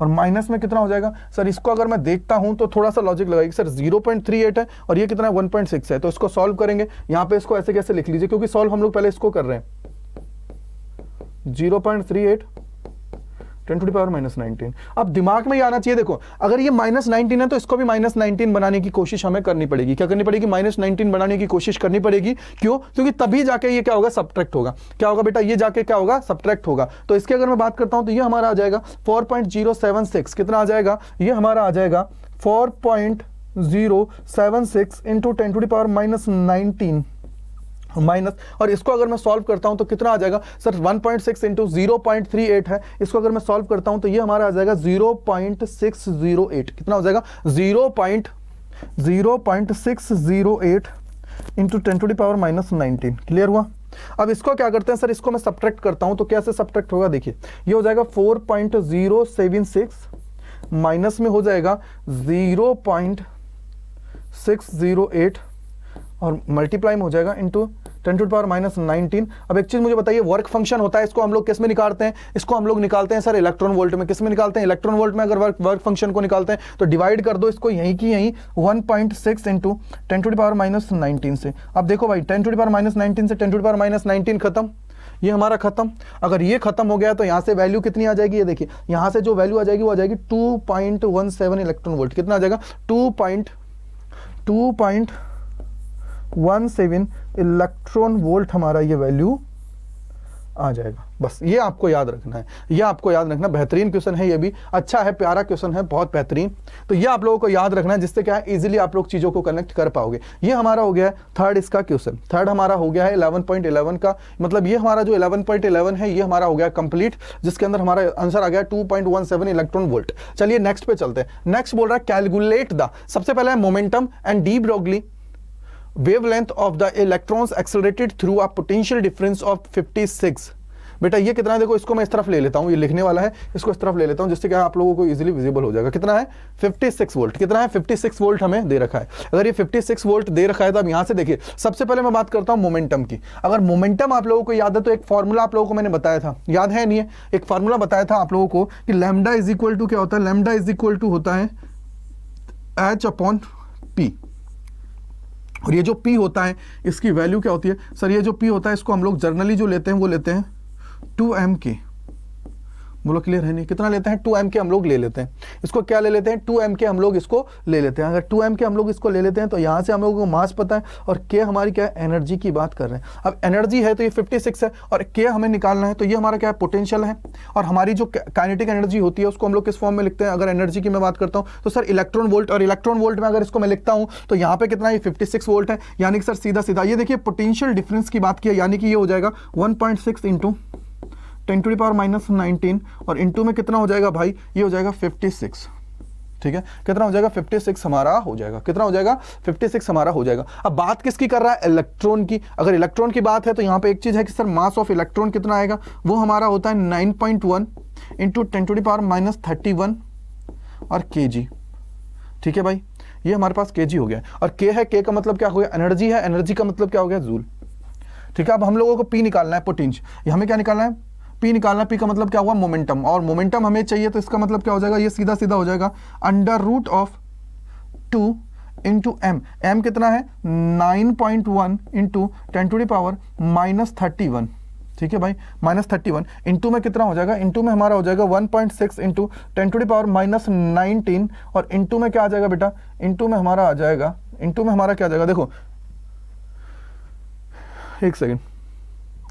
और माइनस में कितना हो जाएगा सर, इसको अगर मैं देखता हूं तो थोड़ा सा लॉजिक लगाइए सर, 0.38 है और ये कितना है 1.6 है, तो इसको सॉल्व करेंगे। यहां पे इसको ऐसे कैसे लिख लीजिए, क्योंकि सॉल्व हम लोग पहले इसको कर रहे हैं। 0.38 10⁻⁻19। अब दिमाग में ये आना चाहिए, देखो अगर ये -19 है तो इसको भी -19 बनाने की कोशिश हमें करनी पड़ेगी। क्या करनी पड़ेगी, -19 बनाने की कोशिश करनी पड़ेगी। क्यों, क्योंकि तभी जाके ये क्या होगा, सब्ट्रैक्ट होगा। क्या होगा बेटा, ये जाके क्या होगा, सब्ट्रैक्ट होगा। तो इसकी अगर मैं बात करता हूं तो ये हमारा आ जाएगा 4.076, कितना आ जाएगा, ये हमारा आ जाएगा 4.076 इंटू 10⁻⁻19 माइनस, और इसको अगर मैं सॉल्व करता हूं तो कितना आ जाएगा सर 1.6 इंटू 0.38 है, इसको अगर मैं सॉल्व करता हूं तो ये हमारा आ जाएगा 0.608, कितना हो जाएगा 0.608 इंटू 10⁻⁻19। क्लियर हुआ। अब इसको क्या करते हैं सर, इसको मैं सब्ट्रैक्ट करता हूं तो कैसे सब्ट्रैक्ट होगा, देखिए ये हो जाएगा 4.076 माइनस में हो जाएगा 0.608 और मल्टीप्लाई में हो जाएगा इंटू 10⁻19। अब एक चीज मुझे बताइए, वर्क फंक्शन होता है, इसको हम लोग किस में निकालते हैं? इसको हम लोग निकालते हैं सर इलेक्ट्रॉन वोल्ट में। किस में निकालते हैं? इलेक्ट्रॉन वोल्ट में। अगर वर्क फंक्शन को निकालते हैं तो डिवाइड कर दो इसको यहीं की यहीं 1.6 इंटू 10⁻19 से। अब देखो भाई 10⁻19 से 10⁻19 खत्म, ये हमारा खत्म। अगर ये खत्म हो गया तो यहां से वैल्यू कितनी आ जाएगी? ये देखिए यहां से जो वैल्यू आ जाएगी वो आ जाएगी 2.17 इलेक्ट्रॉन वोल्ट। कितना आ जाएगा? 2.17 इलेक्ट्रॉन वोल्ट हमारा ये वैल्यू आ जाएगा। बस ये आपको याद रखना है, ये आपको याद रखना। बेहतरीन क्वेश्चन है, ये भी अच्छा है, प्यारा क्वेश्चन है, बहुत बेहतरीन। तो ये आप लोगों को याद रखना है, जिससे क्या है इजीली आप लोग चीजों को कनेक्ट कर पाओगे। ये हमारा हो गया है थर्ड इसका क्वेश्चन। थर्ड हमारा हो गया है 11.11 का, मतलब ये हमारा जो 11.11 है ये हमारा हो गया कंप्लीट, जिसके अंदर हमारा आंसर आ गया 2.17 इलेक्ट्रॉन वोल्ट। चलिए नेक्स्ट पे चलते हैं। नेक्स्ट बोल रहा है कैलकुलेट द, सबसे पहले है momentum and de Broglie wavelength of the electrons accelerated through a potential difference of 56। बेटा ये कितना है? देखो इसको मैं इस तरफ ले लेता हूं, ये लिखने वाला है, इसको इस तरफ ले लेता हूं, जिससे क्या आप लोगों को इजीली विजिबल हो जाएगा। कितना है? 56 वोल्ट। कितना है? 56 वोल्ट हमें दे रखा है। अगर ये 56 वोल्ट दे रखा है तो अब यहां से देखिए, सबसे पहले मैं बात करता हूं मोमेंटम की। अगर मोमेंटम आप लोगों को याद है तो एक फॉर्मूला आप लोगों को मैंने बताया था, याद है नहीं है? एक फॉर्मूला बताया था आप लोगों को कि लैम्डा इज इक्वल टू क्या होता है? लैम्डा इज इक्वल टू होता है H/P। और ये जो P होता है इसकी वैल्यू क्या होती है सर? ये जो P होता है इसको हम लोग जर्नली जो लेते हैं वो लेते हैं 2m के। बोलो क्लियर है नहीं? कितना लेते हैं? 2m के हम लोग ले लेते हैं। इसको क्या ले लेते हैं? 2m के हम लोग इसको ले लेते हैं। अगर 2m के हम लोग इसको ले लेते हैं तो यहाँ से हम लोगों को मास पता है और k हमारी क्या है? एनर्जी की बात कर रहे हैं। अब एनर्जी है तो ये 56 है और k हमें निकालना है, तो ये हमारा क्या है? पोटेंशियल है। और हमारी जो काइनेटिक एनर्जी होती है उसको हम लोग किस फॉर्म में लिखते हैं? अगर एनर्जी की मैं बात करता हूँ तो सर इलेक्ट्रॉन वोल्ट, और इलेक्ट्रॉन वोल्ट में अगर इसको मैं लिखता हूँ तो यहाँ पे कितना? ये 56 वोल्ट है। यानी कि सर सीधा सीधा ये देखिए पोटेंशियल डिफरेंस की बात की है, यानी कि ये हो जाएगा 1.6 इंटू 10⁻19 और इंटू में कितना हो जाएगा भाई? ये हो जाएगा 56। ठीक है, कितना हो जाएगा? 56 हमारा हो जाएगा। कितना हो जाएगा? 56 हमारा हो जाएगा। अब बात किसकी कर रहा है? इलेक्ट्रॉन की। अगर इलेक्ट्रॉन की बात है तो यहाँ पे एक चीज है कि सर मास ऑफ इलेक्ट्रॉन कितना आएगा? वो हमारा होता है 9.1 इंटू 10⁻31 और kg। ठीक है भाई, ये हमारे पास kg हो गया। और k है, k का मतलब क्या हो गया? एनर्जी है, एनर्जी का मतलब क्या हो गया? जूल। ठीक है, अब हम लोगों को p निकालना है, पोटेंशियल। हमें क्या निकालना है? P निकालना। P का मतलब क्या हुआ? मोमेंटम। और मोमेंटम हमें चाहिए तो इसका मतलब क्या हो जाएगा? ये सीधा सीधा हो जाएगा √2 इंटू m। m कितना है? 9.1 इंटू 10⁻31। ठीक है भाई, -31 इंटू में कितना हो जाएगा? इंटू में हमारा हो जाएगा 1.6 इंटू 10⁻19 और इंटू में क्या आ जाएगा बेटा? इंटू में हमारा आ जाएगा, इंटू में हमारा क्या आ जाएगा? देखो एक सेकेंड,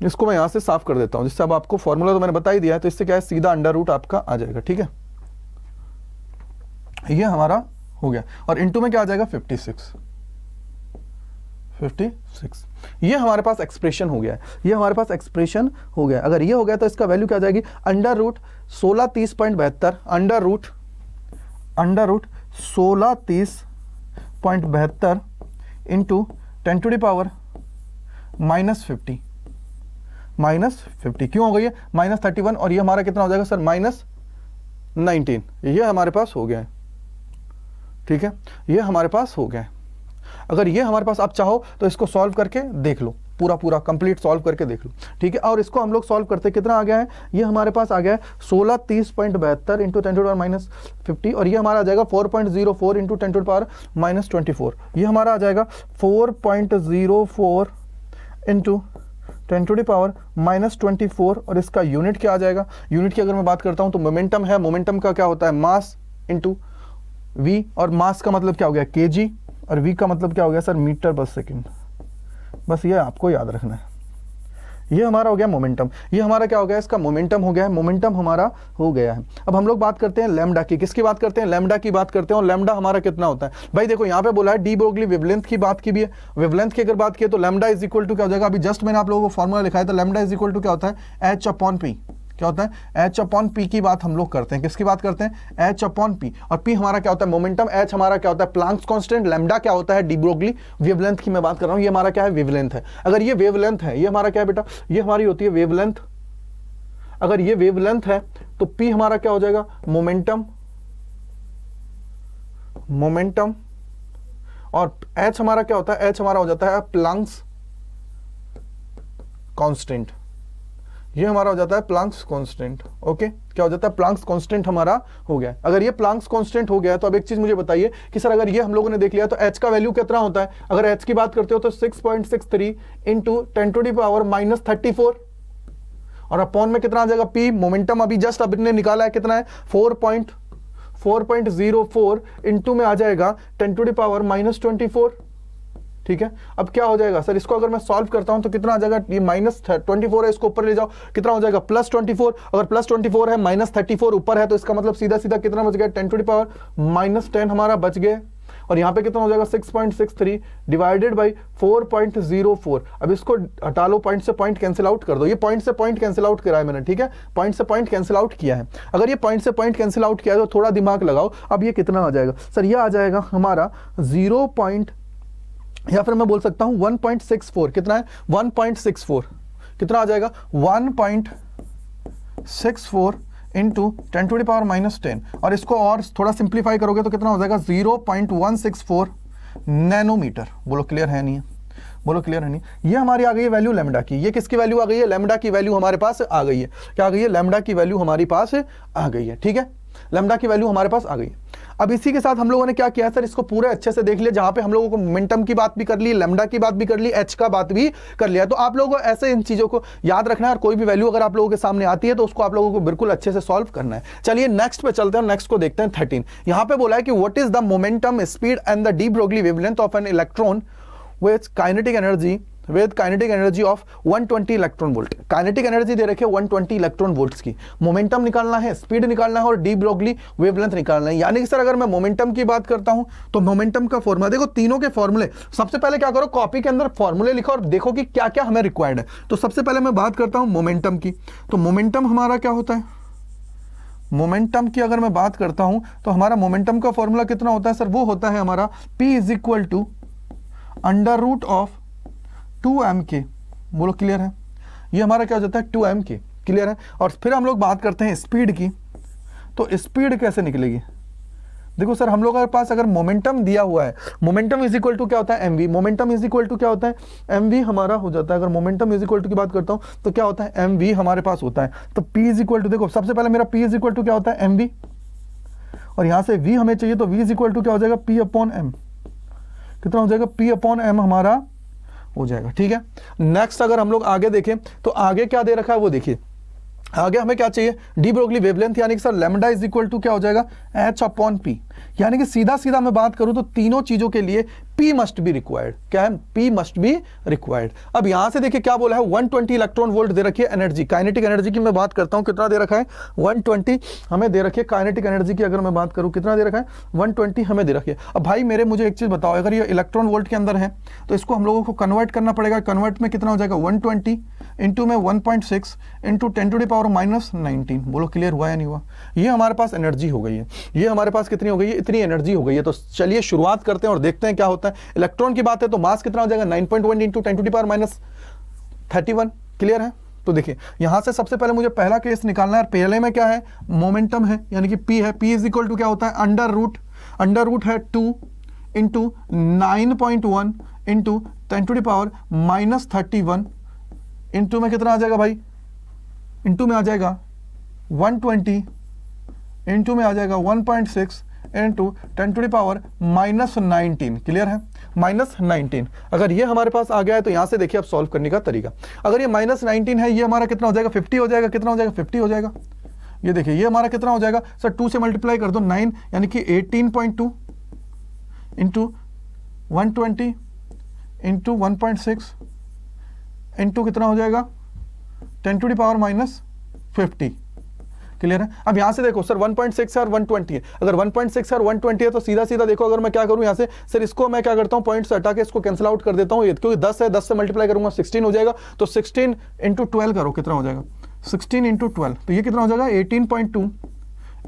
इसको मैं यहां से साफ कर देता हूं, जिससे अब आपको फॉर्मूला तो मैंने बता ही दिया है, तो इससे क्या है सीधा √ आपका आ जाएगा। ठीक है, ये हमारा हो गया। और इंटू में क्या आ जाएगा? 56। ये हमारे पास एक्सप्रेशन हो गया है, ये हमारे पास एक्सप्रेशन हो गया। अगर ये हो गया तो इसका वैल्यू क्या आ जाएगी? √1630.72 √1630.72 इंटू 10⁻⁻50 -50 क्यों हो गई है? -31 और ये हमारा कितना हो जाएगा सर? -19। ये हमारे पास हो गया है। ठीक है, ये हमारे पास हो गया है। अगर ये हमारे पास, आप चाहो तो इसको सॉल्व करके देख लो, पूरा कंप्लीट सॉल्व करके देख लो। ठीक है, और इसको हम लोग सॉल्व करते कितना आ गया है? ये हमारे पास आ गया है 1630.72 इंटू 10⁻50 और ये हमारा आ जाएगा 4.04 इंटू 10⁻24। ये हमारा आ जाएगा 4.04 इंटू 10⁻24 और इसका यूनिट क्या आ जाएगा? यूनिट की अगर मैं बात करता हूं तो मोमेंटम है, मोमेंटम का क्या होता है? मास इंटू वी, और मास का मतलब क्या हो गया? kg, और वी का मतलब क्या हो गया सर? मीटर पर सेकेंड। बस ये आपको याद रखना है। ये हमारा हो गया मोमेंटम। ये हमारा क्या हो गया? इसका मोमेंटम हो गया है, मोमेंटम हमारा हो गया है। अब हम लोग बात करते हैं लैम्डा की। किसकी बात करते हैं? लैम्डा की बात करते हैं। और लैम्डा हमारा कितना होता है भाई? देखो यहाँ पे बोला है डी ब्रोगली वेवलेंथ की बात की भी है। वेवलेंथ की अगर बात की तो लैम्डा इज इक्वल टू क्या हो जाएगा? अभी जस्ट मैंने आप लोगों को फॉर्मूला लिखा है, तो लैम्डा इज इक्वल टू क्या होता है? H/P। क्या होता है? H/P की बात हम लोग करते हैं। किसकी बात करते हैं? H/P। और P हमारा क्या होता है? मोमेंटम। H हमारा क्या होता है? Planck's constant. लैम्डा क्या होता है? डी ब्रोगली वेवलेंथ की मैं बात कर रहा हूं। ये हमारा क्या है? वेवलेंथ है। अगर ये वेवलेंथ है, ये हमारा क्या है बेटा? ये हमारी होती है वेवलेंथ। अगर ये वेवलेंथ है तो P हमारा क्या हो जाएगा? मोमेंटम। और H हमारा क्या होता है? H हमारा हो जाता है प्लांक्स कांस्टेंट, ये हमारा हो जाता है प्लांक्स कांस्टेंट। ओके, क्या हो जाता है? प्लांक्स कांस्टेंट हमारा हो गया। अगर ये प्लांक्स कांस्टेंट हो गया तो अब एक चीज मुझे बताइए कि सर अगर ये हम लोगों ने देख लिया तो h का वैल्यू कितना होता है? अगर h की बात करते हो तो 6.63 इंटू 10⁻⁻34, और अपॉन में कितना आ जाएगा? p। मोमेंटम अभी जस्ट अभी ने निकाला है, कितना है? 4.04 इंटू में आ जाएगा 10⁻24। ठीक है, अब क्या हो जाएगा सर? इसको अगर मैं सॉल्व करता हूं तो कितना आ जाएगा? ये -24 है, इसको ऊपर ले जाओ, कितना हो जाएगा? +24। अगर +24 है, -34 ऊपर है, तो इसका मतलब सीधा सीधा कितना बच गया? 10⁻−10 हमारा बच गया। और यहाँ पे कितना हो जाएगा? 6.63 डिवाइडेड बाई 4.04। अब इसको हटा लो, पॉइंट से पॉइंट कैंसिल आउट कर दो। ये पॉइंट से पॉइंट कैंसिल आउट करा है मैंने, ठीक है, पॉइंट से पॉइंट कैंसिल आउट किया है। अगर ये पॉइंट से पॉइंट कैंसिल आउट किया है तो थोड़ा दिमाग लगाओ। अब ये कितना आ जाएगा सर? ये आ जाएगा हमारा 0. या फिर मैं बोल सकता हूं 1.64। कितना है? 1.64 कितना आ जाएगा? 1.64 इंटू 10⁻−10, और इसको और थोड़ा सिंप्लीफाई करोगे तो कितना हो जाएगा? 0.164 नैनोमीटर। बोलो क्लियर है नहीं है? बोलो क्लियर है नहीं? ये हमारी आ गई है वैल्यू लैम्डा की। ये किसकी वैल्यू आ गई है? लैम्डा की वैल्यू हमारे पास आ गई है। क्या आ गई है? लैम्डा की वैल्यू हमारी पास आ गई है। ठीक है, लैम्डा की वैल्यू हमारे पास आ गई है। अब इसी के साथ हम लोगों ने क्या किया सर? इसको पूरे अच्छे से देख लिया, जहां पे हम लोगों को मोमेंटम की बात भी कर ली, लैम्डा की बात भी कर ली, एच का बात भी कर लिया। तो आप लोगों को ऐसे इन चीजों को याद रखना है, और कोई भी वैल्यू अगर आप लोगों के सामने आती है तो उसको आप लोगों को बिल्कुल अच्छे से सॉल्व करना है। चलिए नेक्स्ट पे चलते हैं, नेक्स्ट को देखते हैं 13। यहां पे बोला है कि what is the momentum, speed and the de Broglie wavelength of an electron with kinetic energy of 120 electron volt. Kinetic energy दे रखे 120 इलेक्ट्रॉन वोल्ट्स की, मोमेंटम निकालना है, स्पीड निकालना है और डी ब्रोगली वेवलेंथ निकालना है। यानी कि सर अगर मैं मोमेंटम की बात करता हूं तो मोमेंटम का फॉर्मूला देखो, तीनों के फॉर्मूले। सबसे पहले क्या करो, कॉपी के अंदर फॉर्मूले लिखो और देखो कि क्या क्या हमें रिक्वायर्ड है। तो सबसे पहले मैं बात करता हूं मोमेंटम की। तो मोमेंटम हमारा क्या होता है? मोमेंटम की अगर मैं बात करता हूं तो हमारा मोमेंटम का फॉर्मूला कितना होता है सर? वो होता है हमारा P = √2m k। बोलो क्लियर है? ये हमारा क्या हो जाता है? 2m k। क्लियर है? और फिर हम लोग बात करते हैं स्पीड की। तो स्पीड कैसे निकलेगी? देखो सर, हम लोगों के पास अगर मोमेंटम दिया हुआ है, मोमेंटम इज इक्वल टू क्या होता है? mv। Momentum is equal to क्या होता है? mv हमारा हो जाता है। अगर मोमेंटम इज इक्वल टू की बात करता हूं तो क्या होता है? mv हमारे पास होता है। तो p इज इक्वल टू, देखो सबसे पहले मेरा p इज इक्वल टू क्या होता है? mv, और यहां से v हमें चाहिए तो v इज इक्वल टू क्या हो जाएगा? p/m। कितना हो जाएगा? p/m हमारा हो जाएगा। ठीक है, नेक्स्ट अगर हम लोग आगे देखें तो आगे क्या दे रखा है वो देखिए। आगे हमें क्या चाहिए? डी ब्रोगली वेवलेंथ, यानी कि sir lambda is equal to क्या हो जाएगा? h/p। यानी कि सीधा सीधा मैं बात करूं तो तीनों चीजों के लिए P मस्ट बी रिक्वायर्ड। क्या है? P must be required. अब यहां से देखिए क्या बोला है? 120 इलेक्ट्रॉन वोल्ट दे रखी है एनर्जी, काइनेटिक एनर्जी की मैं बात करता हूं, कितना दे रखा है? 120 हमें दे रखी है। काइनेटिक एनर्जी की अगर मैं बात करूं कितना दे रखा है? 120 हमें दे रखी है। अब भाई मुझे एक चीज बताओ, अगर ये इलेक्ट्रॉन वोल्ट के अंदर है तो इसको हम लोगों को कन्वर्ट करना पड़ेगा। कन्वर्ट में कितना हो जाएगा? 120 इंटू में 1.6 इंटू 10⁻−19। बोलो क्लियर हुआ या नहीं हुआ? ये हमारे पास एनर्जी हो गई है। ये हमारे पास कितनी हो गई है? इतनी एनर्जी हो गई है। तो चलिए शुरुआत करते हैं और देखते हैं क्या होता है। इलेक्ट्रॉन की बात है तो मास कितना हो जाएगा? 9.1 इंटू 10⁻31। क्लियर है? तो देखिए यहां से सबसे पहले मुझे पहला केस निकालना है। पहले में क्या है? मोमेंटम है, यानी कि P है। P इज इक्वल टू क्या होता है? अंडर रूट है 2 इंटू 9.1 इंटू 10⁻31 इंटू में कितना आ जाएगा भाई? इंटू में आ जाएगा 120 इंटू में आ जाएगा 1.6 इंटू 10⁻−19। क्लियर है? -19। अगर ये हमारे पास आ गया है तो यहां से देखिए अब सॉल्व करने का तरीका। अगर ये -19 है, ये हमारा कितना हो जाएगा? 50 हो जाएगा। कितना हो जाएगा? 50 हो जाएगा। ये देखिए ये हमारा कितना हो जाएगा सर? 2 से मल्टीप्लाई कर दो, 9 यानी कि 18.2 इंटू 120 इंटू 1.6 इंटू कितना हो जाएगा? 10⁻−50। क्लियर है? अब यहां से देखो सर 1.6 और 120 है। अगर 1.6 और 120 है तो सीधा सीधा देखो, अगर मैं क्या करूं यहां से सर, इसको मैं क्या करता हूं? पॉइंट से हटा के इसको कैंसिल आउट कर देता हूं, क्योंकि 10 है, 10 से मल्टीप्लाई करूंगा 16 हो जाएगा। तो 16 इंटू 12 करो, कितना हो जाएगा? 16 इंटू 12, तो ये कितना हो जाएगा? 18.2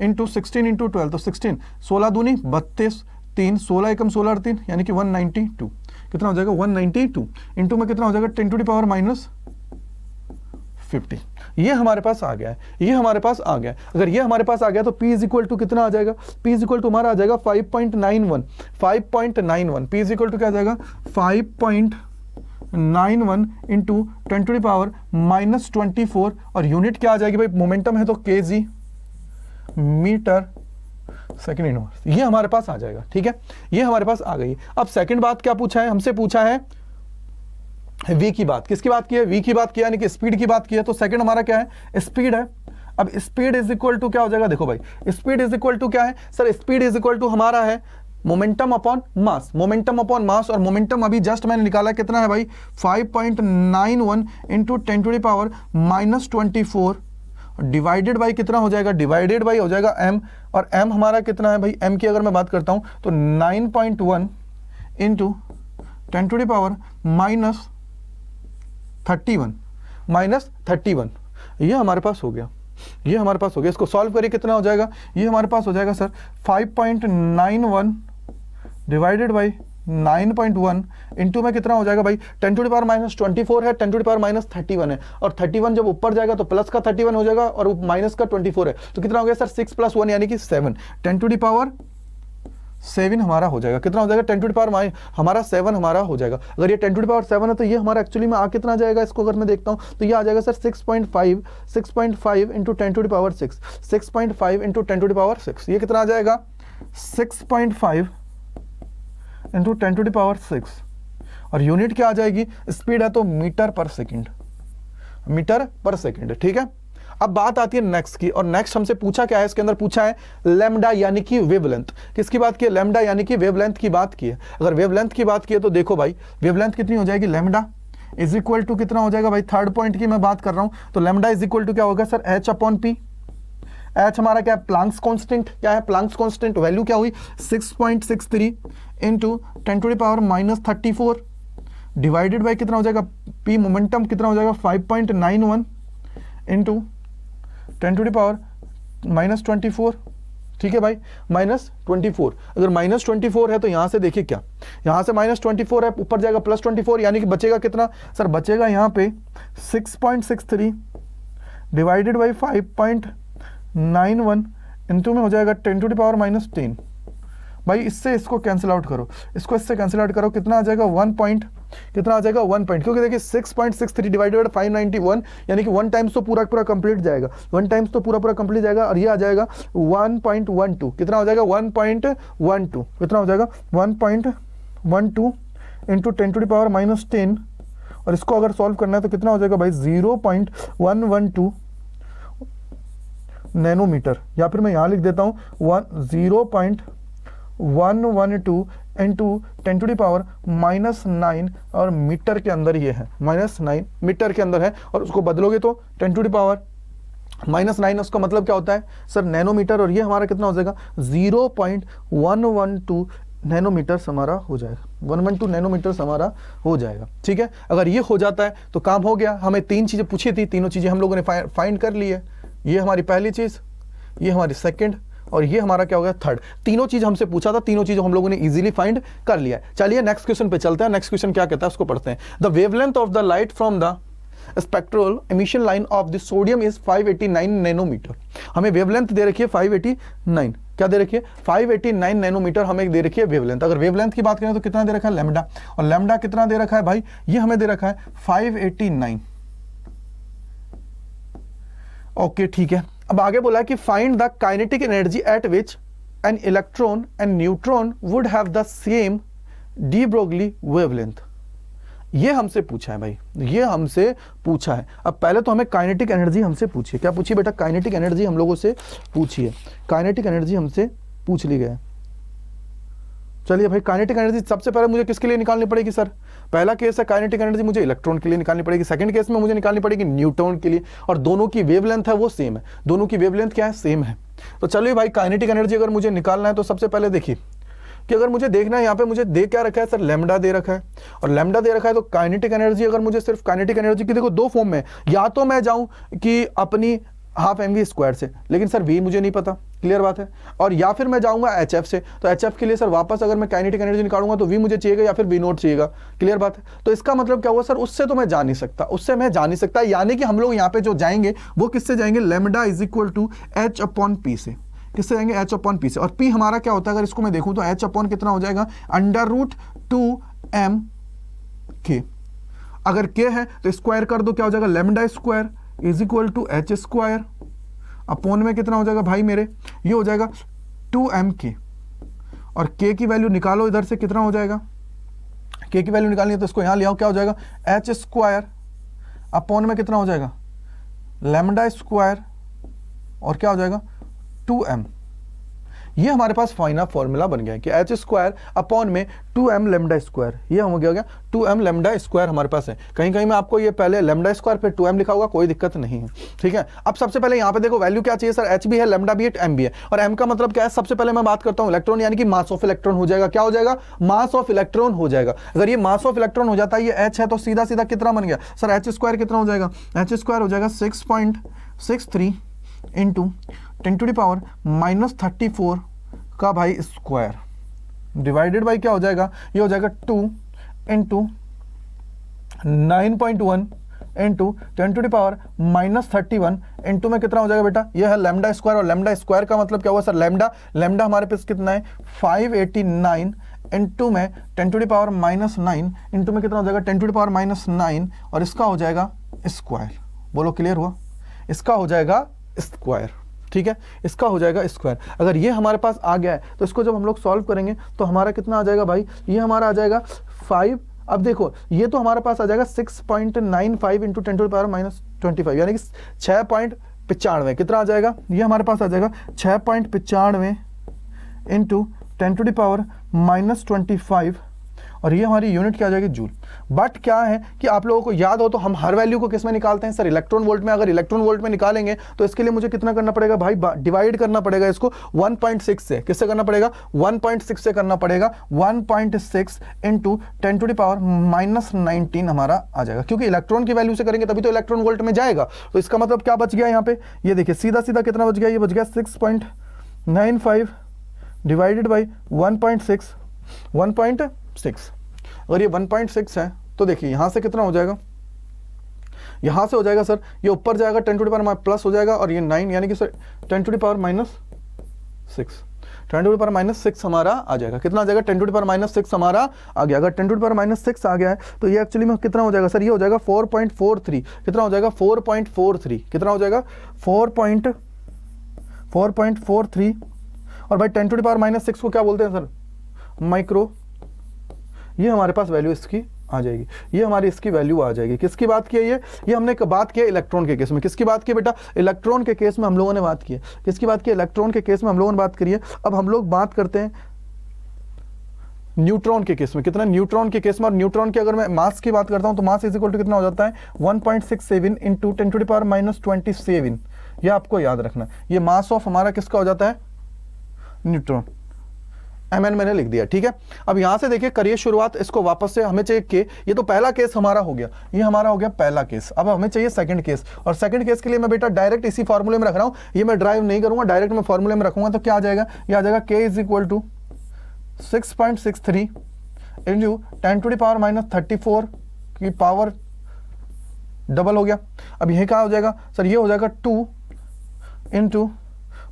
इंटू 16 इंटू 12, तो 16 16 दूनी 32, 3 16 एकम 16 और 3 यानी कि 192। कितना हो जाएगा? 192 इंटू में कितना हो जाएगा? 10⁻−50। ये हमारे पास आ गया है। ये हमारे पास आ गया है। अगर ये हमारे पास आ गया तो P इज इक्वल टू कितना आ जाएगा? P इज इक्वल टू हमारा आ जाएगा 5.91। P इज इक्वल टू क्या आ जाएगा? 91 इंटू 10⁻⁻24 और यूनिट क्या आ जाएगी भाई, मोमेंटम है तो kg मीटर सेकेंड इनवर्स, ये हमारे पास आ जाएगा। ठीक है, ये हमारे पास आ गई। अब सेकंड बात क्या पूछा है, हमसे पूछा है v की बात। किसकी बात की है, v की बात की, यानी कि स्पीड की बात की है। तो सेकंड हमारा क्या है, स्पीड है। अब स्पीड इज इक्वल टू क्या हो जाएगा, देखो भाई स्पीड इज इक्वल टू क्या है sir, speed is equal to हमारा है momentum upon mass, momentum upon mass. और मोमेंटम अभी जस्ट मैंने निकाला कितना है भाई, 5.91 इंटू 10⁻⁻24 डिवाइडेड बाई कितना हो जाएगा, डिवाइडेड बाई हो जाएगा m। और m हमारा कितना है भाई, m की अगर मैं बात करता हूं तो 9.1 इंटू 10⁻31 ये हमारे पास हो गया, ये हमारे पास हो गया। इसको सॉल्व करिए कितना हो जाएगा, ये हमारे पास हो जाएगा सर 5.91 डिवाइडेड बाई 9.1 इंटू में कितना हो जाएगा भाई, 10⁻⁻24 है, 10⁻�31 है। और 31 जब ऊपर जाएगा तो प्लस का 31 हो जाएगा और माइनस का 24 है, तो कितना हो गया सर 6 + 1 यानी कि 7, 10⁻7 हमारा हो जाएगा। कितना हो जाएगा, 10⁻7 हमारा 7 हमारा हो जाएगा। अगर ये 10⁻7 है तो ये हमारा एक्चुअली में आ कितना जाएगा, इसको अगर मैं देखता हूँ तो ये आ जाएगा सर 6.5 इंटू 10⁻6, 6.5 इंटू 10⁻6, ये कितना आ जाएगा 6.5 इंटू 10⁻6 और यूनिट क्या आ जाएगी, स्पीड है तो मीटर पर सेकेंड, मीटर पर सेकेंड। ठीक है, अब बात आती है नेक्स्ट की, और नेक्स्ट हमसे पूछा क्या है, इसके अंदर पूछा है लैम्डा यानी कि वेवलेंथ। किसकी बात की है, लैम्डा यानी कि वेवलेंथ की बात की है। अगर वेवलेंथ की बात की है तो देखो भाई वेवलेंथ कितनी हो जाएगी, लैम्डा इज इक्वल टू कितना हो जाएगा भाई, थर्ड पॉइंट की मैं बात कर रहा हूं तो लैम्डा इज इक्वल टू क्या होगा सर, h/p। एच हमारा क्या है, प्लांक्स कांस्टेंट। क्या है प्लांक्स कांस्टेंट, वैल्यू क्या हुई 6.63 इंटू 10⁻34 डिवाइडेड बाई कितना हो जाएगा, p मोमेंटम कितना हो जाएगा 5.91 इंटू 10⁻⁻24। ठीक है भाई, -24। अगर -24 है तो यहां से देखिए क्या, यहां से -24 है, ऊपर जाएगा +24 यानी कि बचेगा कितना सर, बचेगा यहां पे 6.63 डिवाइडेड बाई 5.91 इंटू में हो जाएगा 10⁻10। भाई इससे इसको कैंसिल आउट करो, इसको इससे कैंसिल आउट करो, कितना आ जाएगा 1 पॉइंट, कितना आ जाएगा 1 पॉइंट, क्योंकि देखिए 6.63 डिवाइडेड बाय 591 यानी कि 1 टाइम्स तो पूरा कंप्लीट जाएगा, 1 टाइम्स तो पूरा कंप्लीट जाएगा। और ये आ जाएगा 1.12, कितना हो जाएगा 1.12, कितना हो जाएगा 1.12 इंटू 10⁻10। और इसको अगर सॉल्व करना है तो कितना हो जाएगा भाई 0.112 नैनोमीटर, या फिर मैं यहाँ लिख देता हूँ 0.112 इंटू 10⁻⁻9 और मीटर के अंदर ये है, -9 मीटर के अंदर है। और उसको बदलोगे तो 10⁻⁻9 उसका मतलब क्या होता है सर, नैनोमीटर। और ये हमारा कितना हो जाएगा 0.112 नैनोमीटर्स हमारा हो जाएगा, 112 नैनोमीटर्स हमारा हो जाएगा। ठीक है, अगर ये हो जाता है तो काम हो गया। हमें 3 चीज़ें पूछी थी, तीनों चीज़ें हम लोगों ने फाइंड कर ली है। ये हमारी पहली चीज़, ये हमारी सेकंड, और ये हमारा क्या हो गया थर्ड। तीनों चीज हमसे पूछा था, तीनों चीजों हम लोगों ने इजीली फाइंड कर लिया है। चलिए नेक्स्ट क्वेश्चन पे चलते हैं। नेक्स्ट क्वेश्चन क्या कहता है उसको पढ़ते हैं। The wavelength of the light from the spectral emission line of the sodium is 589 nanometre. हमें वेवलेंथ दे रखी है 589, क्या दे रखी है 589 नैनोमीटर हमें दे रखी है वेवलेंथ। अगर वेवलेंथ की बात करें तो कितना दे रखा है लैम्डा, और लैम्डा कितना दे रखा है भाई, ये हमें दे रखा है 589। ओके ठीक है, अब आगे बोला कि find the kinetic energy at which N electron and neutron would have the same D Broglie wavelength. ये हमसे पूछा है भाई, ये हमसे पूछा है। अब पहले तो हमें काइनेटिक एनर्जी हमसे पूछी है। क्या पूछी बेटा, काइनेटिक एनर्जी हम लोगों से पूछी है, काइनेटिक एनर्जी हमसे पूछ ली गई है। चलिए भाई, काइनेटिक एनर्जी सबसे पहले मुझे किसके लिए निकालनी पड़ेगी सर, पहला केस है काइनेटिक एनर्जी मुझे इलेक्ट्रॉन के लिए निकालनी पड़ेगी, सेकंड केस में मुझे निकालनी पड़ेगी न्यूट्रॉन के लिए, और दोनों की वेवलेंथ है वो सेम है, दोनों की वेवलेंथ क्या है, सेम है। तो चलिए भाई, काइनेटिक एनर्जी अगर मुझे निकालना है तो सबसे पहले देखिए कि अगर मुझे देखना है यहाँ पे मुझे दे क्या रखा है सर, लैम्डा दे रखा है, और लैम्डा दे रखा है तो काइनेटिक एनर्जी अगर मुझे सिर्फ काइनेटिक एनर्जी की देखो दो फॉर्म में, या तो मैं जाऊं कि अपनी हाफ mv² से, लेकिन सर v मुझे नहीं पता, क्लियर बात है, और या फिर मैं जाऊंगा hf से, तो hf के लिए सर वापस अगर मैं काइनेटिक एनर्जी निकालूंगा तो v मुझे चाहिएगा या फिर v नोट चाहिएगा, क्लियर बात है। तो इसका मतलब क्या हुआ सर, उससे तो मैं जा नहीं सकता, उससे मैं जा नहीं सकता, यानी कि हम लोग यहाँ पे जो जाएंगे वो किससे जाएंगे, lambda is equal to h/p से, किससे जाएंगे h/p से। और p हमारा क्या होता है अगर इसको मैं देखूं तो h/ कितना हो जाएगा √2m k, अगर k है तो स्क्वायर कर दो, क्या हो जाएगा lambda square is equal to h square upon में कितना हो जाएगा भाई मेरे, ये हो जाएगा 2mk, और k की वैल्यू निकालो इधर से, कितना हो जाएगा, k की वैल्यू निकालनी है तो इसको यहां ले आओ, क्या हो जाएगा एच स्क्वायर अपॉन में कितना हो जाएगा लैम्डा स्क्वायर और क्या हो जाएगा 2m। ये हमारे पास फाइनल फॉर्मूला बन गया है कि एच स्क्वायर अपॉन में 2m लैम्डा स्क्वायर, ये हो गया 2m लैम्डा स्क्वायर हमारे पास है। कहीं कहीं में आपको ये पहले लैम्डा स्क्वायर फिर 2m लिखा होगा, कोई दिक्कत नहीं है, ठीक है। अब सबसे पहले यहाँ पे देखो वैल्यू क्या चाहिए सर, h भी है, लैम्डा भी है, m भी है, और m का मतलब क्या है, सबसे पहले मैं बात करता हूँ इलेक्ट्रॉन यानी कि मास ऑफ इलेक्ट्रॉन हो जाएगा, क्या हो जाएगा मास ऑफ इलेक्ट्रॉन हो जाएगा। अगर ये मास ऑफ इलेक्ट्रॉन हो जाता है, ये h है, तो सीधा सीधा कितना बन गया सर, एच स्क्वायर कितना हो जाएगा, एच स्क्वायर हो जाएगा 6.63 इंटू 10⁻⁻34 का भाई स्क्वायर डिवाइडेड बाई क्या हो जाएगा, ये हो जाएगा 2 इंटू 9.1 इंटू 10⁻31 इंटू में कितना हो जाएगा बेटा, ये है लैम्डा स्क्वायर, और लैम्डा स्क्वायर का मतलब क्या हुआ सर, लैम्डा लैम्डा हमारे पास कितना है 589 इंटू में 10⁻⁻9 इंटू में कितना हो जाएगा 10⁻⁻9 और इसका हो जाएगा स्क्वायर। बोलो क्लियर हुआ, इसका हो जाएगा स्क्वायर, ठीक है, इसका हो जाएगा स्क्वायर। अगर ये हमारे पास आ गया है तो इसको जब हम लोग सॉल्व करेंगे तो हमारा कितना आ जाएगा भाई, ये हमारा आ जाएगा 5, अब देखो ये तो हमारे पास आ जाएगा 6.95 इंटू 10⁻⁻25 यानी कि 6.95, कितना आ जाएगा, ये हमारे पास आ जाएगा 6.95 इंटू 10⁻⁻25 और ये हमारी यूनिट क्या आ जाएगी जूल। बट क्या है कि आप लोगों को याद हो तो हम हर वैल्यू को किस में निकालते हैं सर, इलेक्ट्रॉन वोल्ट में। अगर इलेक्ट्रॉन वोल्ट में निकालेंगे तो इसके लिए मुझे कितना करना पड़ेगा भाई, डिवाइड करना पड़ेगा इसको 1.6 से, किससे करना पड़ेगा 1.6 से करना पड़ेगा, 1.6 इंटू 10⁻⁻19 हमारा आ जाएगा, क्योंकि इलेक्ट्रॉन की वैल्यू से करेंगे तभी तो इलेक्ट्रॉन वोल्ट में जाएगा। तो इसका मतलब क्या बच गया यहाँ पे, ये देखिए सीधा सीधा कितना बच गया, ये बच गया 6.95 डिवाइडेड बाई 1.6। अगर ये 1.6 है तो देखिए यहां से कितना हो जाएगा, यहां से हो जाएगा सर, ये ऊपर जाएगा 10⁻⁻ प्लस हो जाएगा और ये 9 यानी कि सर 10⁻⁻6 हमारा आ जाएगा, कितना आ जाएगा 10⁻⁻6 हमारा आ गया। अगर 10⁻⁻6 आ गया है तो ये एक्चुअली में कितना हो जाएगा सर, ये हो जाएगा 4.43, कितना हो जाएगा 4.43, कितना हो जाएगा 4.43 और भाई 10⁻⁻6 को क्या बोलते हैं सर, माइक्रो। ये हमारे पास वैल्यू इसकी आ जाएगी, ये हमारी इसकी वैल्यू आ जाएगी। किसकी बात की है ये हमने बात की है इलेक्ट्रॉन के केस में। किसकी बात की बेटा, इलेक्ट्रॉन के केस में हम लोगों ने बात की है। किसकी बात की, इलेक्ट्रॉन के केस में हम लोगों ने बात करी है। अब हम लोग बात करते हैं न्यूट्रॉन के केस में, कितना न्यूट्रॉन के केस में। और न्यूट्रॉन की अगर मैं मास की बात करता हूं तो मास इज इक्वल टू कितना हो जाता है 1.67 इंटू 10⁻⁻27। ये आपको याद रखना, ये मास ऑफ हमारा किसका हो जाता है, न्यूट्रॉन। mn मैंने लिख दिया, ठीक है। अब यहां से देखिए करिए शुरुआत, इसको वापस से हमें चाहिए के, ये तो पहला केस हमारा हो गया, ये हमारा हो गया पहला केस। अब हमें चाहिए सेकंड केस, और सेकंड केस के लिए मैं बेटा डायरेक्ट इसी फॉर्मूले में रख रहा हूं, ये मैं ड्राइव नहीं करूंगा, डायरेक्ट मैं फॉर्मूले में रखूंगा। तो क्या आ जाएगा, ये आ जाएगा के इज इक्वल टू 6.63 इंटू 10⁻⁻34 की पावर डबल हो गया। अब यह क्या हो जाएगा सर, ये हो जाएगा 2 इंटू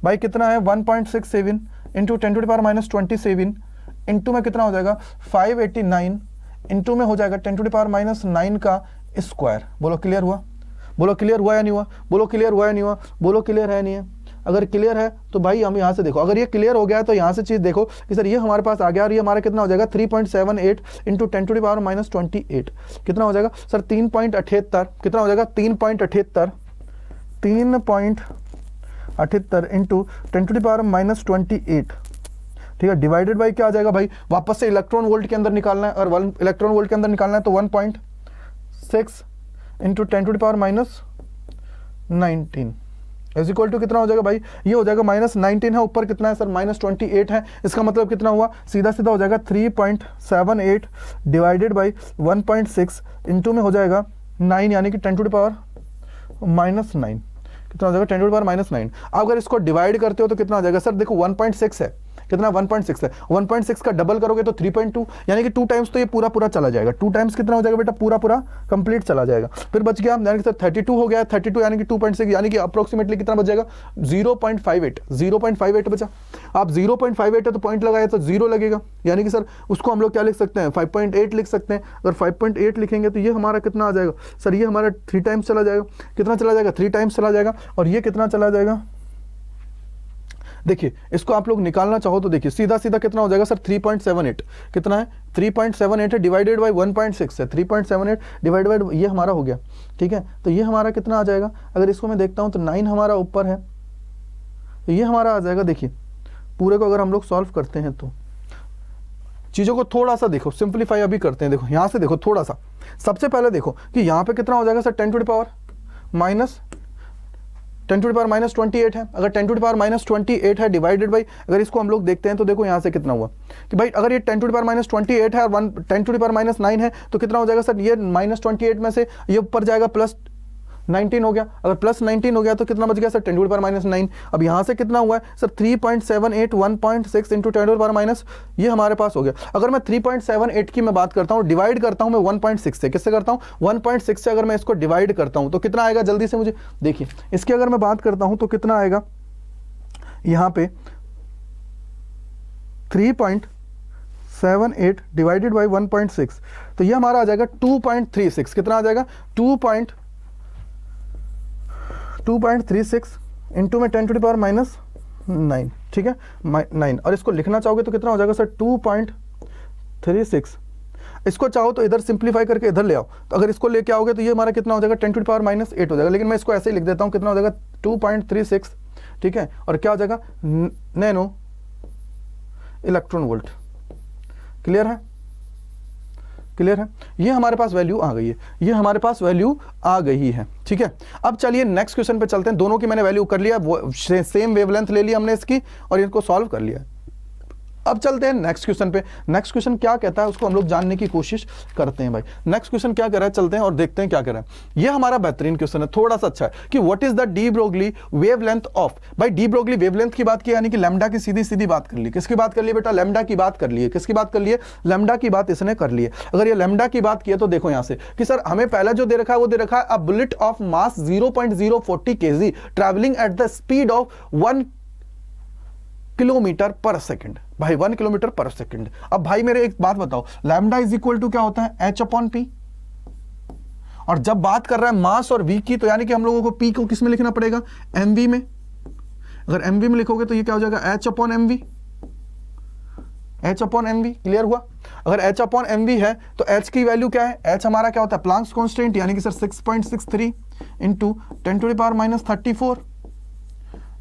भाई कितना है 1.67 इंटू 10⁻⁻27 इंटू में कितना हो जाएगा 589 इंटू में हो जाएगा 10⁻⁻9 का स्क्वायर। बोलो क्लियर हुआ, बोलो क्लियर हुआ या नहीं हुआ, बोलो क्लियर हुआ या नहीं हुआ, बोलो क्लियर है नहीं है। अगर क्लियर है तो भाई हम यहाँ से देखो, अगर ये क्लियर हो गया है तो यहाँ से चीज़ देखो कि सर ये हमारे पास आ गया और ये हमारा कितना हो जाएगा 3.78 इंटू 10⁻⁻28 कितना हो जाएगा सर 3.78, कितना हो जाएगा 3.78 इंटू 10⁻⁻28, ठीक है, डिवाइडेड बाई क्या आ जाएगा भाई, वापस से इलेक्ट्रॉन वोल्ट के अंदर निकालना है, और इलेक्ट्रॉन वोल्ट के अंदर निकालना है तो 1.6 इंटू 10⁻⁻19 इज इक्वल टू कितना हो जाएगा भाई, ये हो जाएगा -19 है, ऊपर कितना है सर -28 है। इसका मतलब कितना हुआ, सीधा सीधा हो जाएगा 3.78 डिवाइडेड बाई 1.6 इंटू में हो जाएगा 9 यानी कि 10⁻⁻9 कितना हो जाएगा 10⁻⁻9। अब अगर इसको डिवाइड करते हो तो कितना हो जाएगा सर, देखो 1.6 है, कितना 1.6 है, 1.6 का डबल करोगे तो 3.2, यानी कि 2 टाइम्स तो ये पूरा पूरा चला जाएगा। 2 टाइम्स कितना हो जाएगा बेटा, पूरा पूरा कंप्लीट चला जाएगा। फिर बच गया यानी कि सर 32 हो गया, 32 यानी कि 2.6 यानी कि अप्रोक्सीमेटली कितना बच जाएगा 0.58 बचा। आप 0.58 है तो पॉइंट लगाया तो 0 लगेगा, यानी कि सर उसको हम लोग क्या लिख सकते हैं 5.8 लिख सकते हैं। अगर 5.8 लिखेंगे तो ये हमारा कितना आ जाएगा सर, ये हमारा 3 टाइम्स चला जाएगा। कितना चला जाएगा 3 टाइम्स चला जाएगा। और ये कितना चला जाएगा, देखिए इसको आप लोग निकालना चाहो तो देखिए सीधा सीधा कितना हो जाएगा सर 3.78, कितना है 3.78 है डिवाइडेड बाय 1.6 है, 3.78 डिवाइडेड बाय ये हमारा हो गया, ठीक है। तो ये हमारा कितना आ जाएगा, अगर इसको मैं देखता हूं तो 9 हमारा ऊपर है, तो ये हमारा आ जाएगा। देखिए पूरे को अगर हम लोग सॉल्व करते हैं तो चीज़ों को थोड़ा सा देखो, सिंप्लीफाई अभी करते हैं। देखो यहाँ से देखो थोड़ा सा, सबसे पहले देखो कि यहाँ पे कितना हो जाएगा sir 10 to the power minus 28 है। अगर 10 टू द पावर माइनस 28 है डिवाइडेड बाई, अगर इसको हम लोग देखते हैं तो देखो यहाँ से कितना हुआ कि भाई अगर ये 10 टू द पावर माइनस 28 है और 10 टू द पावर माइनस 9 है तो कितना हो जाएगा सर, ये माइनस 28 में से ये ऊपर जाएगा प्लस 19 हो गया। अगर प्लस 19 हो गया तो कितना बच गया sir 10 to the power minus 9। अब यहाँ से कितना हुआ है sir 3.78 1.6 into 10 to the power minus, ये हमारे पास हो गया। अगर मैं 3.78 की मैं बात करता हूँ, डिवाइड करता हूँ मैं 1.6 से, किससे करता हूँ 1.6 से, अगर मैं इसको डिवाइड करता हूँ तो कितना आएगा जल्दी से मुझे देखिए। इसकी अगर मैं बात करता हूँ तो कितना आएगा यहाँ पे 3.78 डिवाइडेड बाई 1.6, तो ये हमारा आ जाएगा 2.36। कितना आ जाएगा 2.36 इंटू में 10 टू द पावर माइनस 9, ठीक है 9। और इसको लिखना चाहोगे तो कितना हो जाएगा सर 2.36। इसको चाहो तो इधर सिंप्लीफाई करके इधर ले आओ, तो अगर इसको लेके आओगे तो ये हमारा कितना हो जाएगा 10 टू द पावर माइनस 8 हो जाएगा। लेकिन मैं इसको ऐसे ही लिख देता हूँ, कितना हो जाएगा 2.36, ठीक है। और क्या हो जाएगा नैनो इलेक्ट्रॉन वोल्ट। क्लियर है, क्लियर है। ये हमारे पास वैल्यू आ गई है, ये हमारे पास वैल्यू आ गई है, ठीक है। अब चलिए नेक्स्ट क्वेश्चन पे चलते हैं। दोनों की मैंने वैल्यू कर लिया, वो सेम वेवलेंथ ले लिया हमने इसकी और इनको सॉल्व कर लिया। अब चलते हैं नेक्स्ट क्वेश्चन पे। नेक्स्ट क्वेश्चन क्या कहता है उसको हम लोग जानने की कोशिश करते हैं भाई। नेक्स्ट क्वेश्चन क्या कह रहा है, चलते हैं और देखते हैं क्या कह रहा है। ये हमारा बेहतरीन क्वेश्चन है, थोड़ा सा अच्छा है कि what is the de Broglie wavelength of. भाई डी ब्रोगली वेवलेंथ की बात की, यानी कि लैम्डा की सीधी सीधी बात कर ली। किसकी बात कर ली बेटा, लैम्डा की बात कर ली है। किसकी बात कर ली है, लैम्डा की बात इसने कर ली है। अगर ये लैम्डा की बात की है तो देखो यहां से कि सर हमें पहला जो दे रखा है वो दे रखा है a bullet of mass 0.040 kg travelling eight the speed of 1 kilometre पर सेकंड। भाई 1 किलोमीटर पर सेकंड। अब भाई मेरे एक बात बताओ, लैम्डा इज इक्वल टू क्या होता है h अपॉन पी। और जब बात कर रहा है मास और v की, तो यानी कि हम लोगों को p को किस में लिखना पड़ेगा, mv में। अगर mv में लिखोगे तो ये क्या हो जाएगा h upon mv, h upon mv। Clear हुआ। अगर h अपॉन mv है तो h की वैल्यू क्या है, h हमारा क्या होता है प्लांक्स कांस्टेंट, यानी कि sir 6.63 into 10 to the power minus 34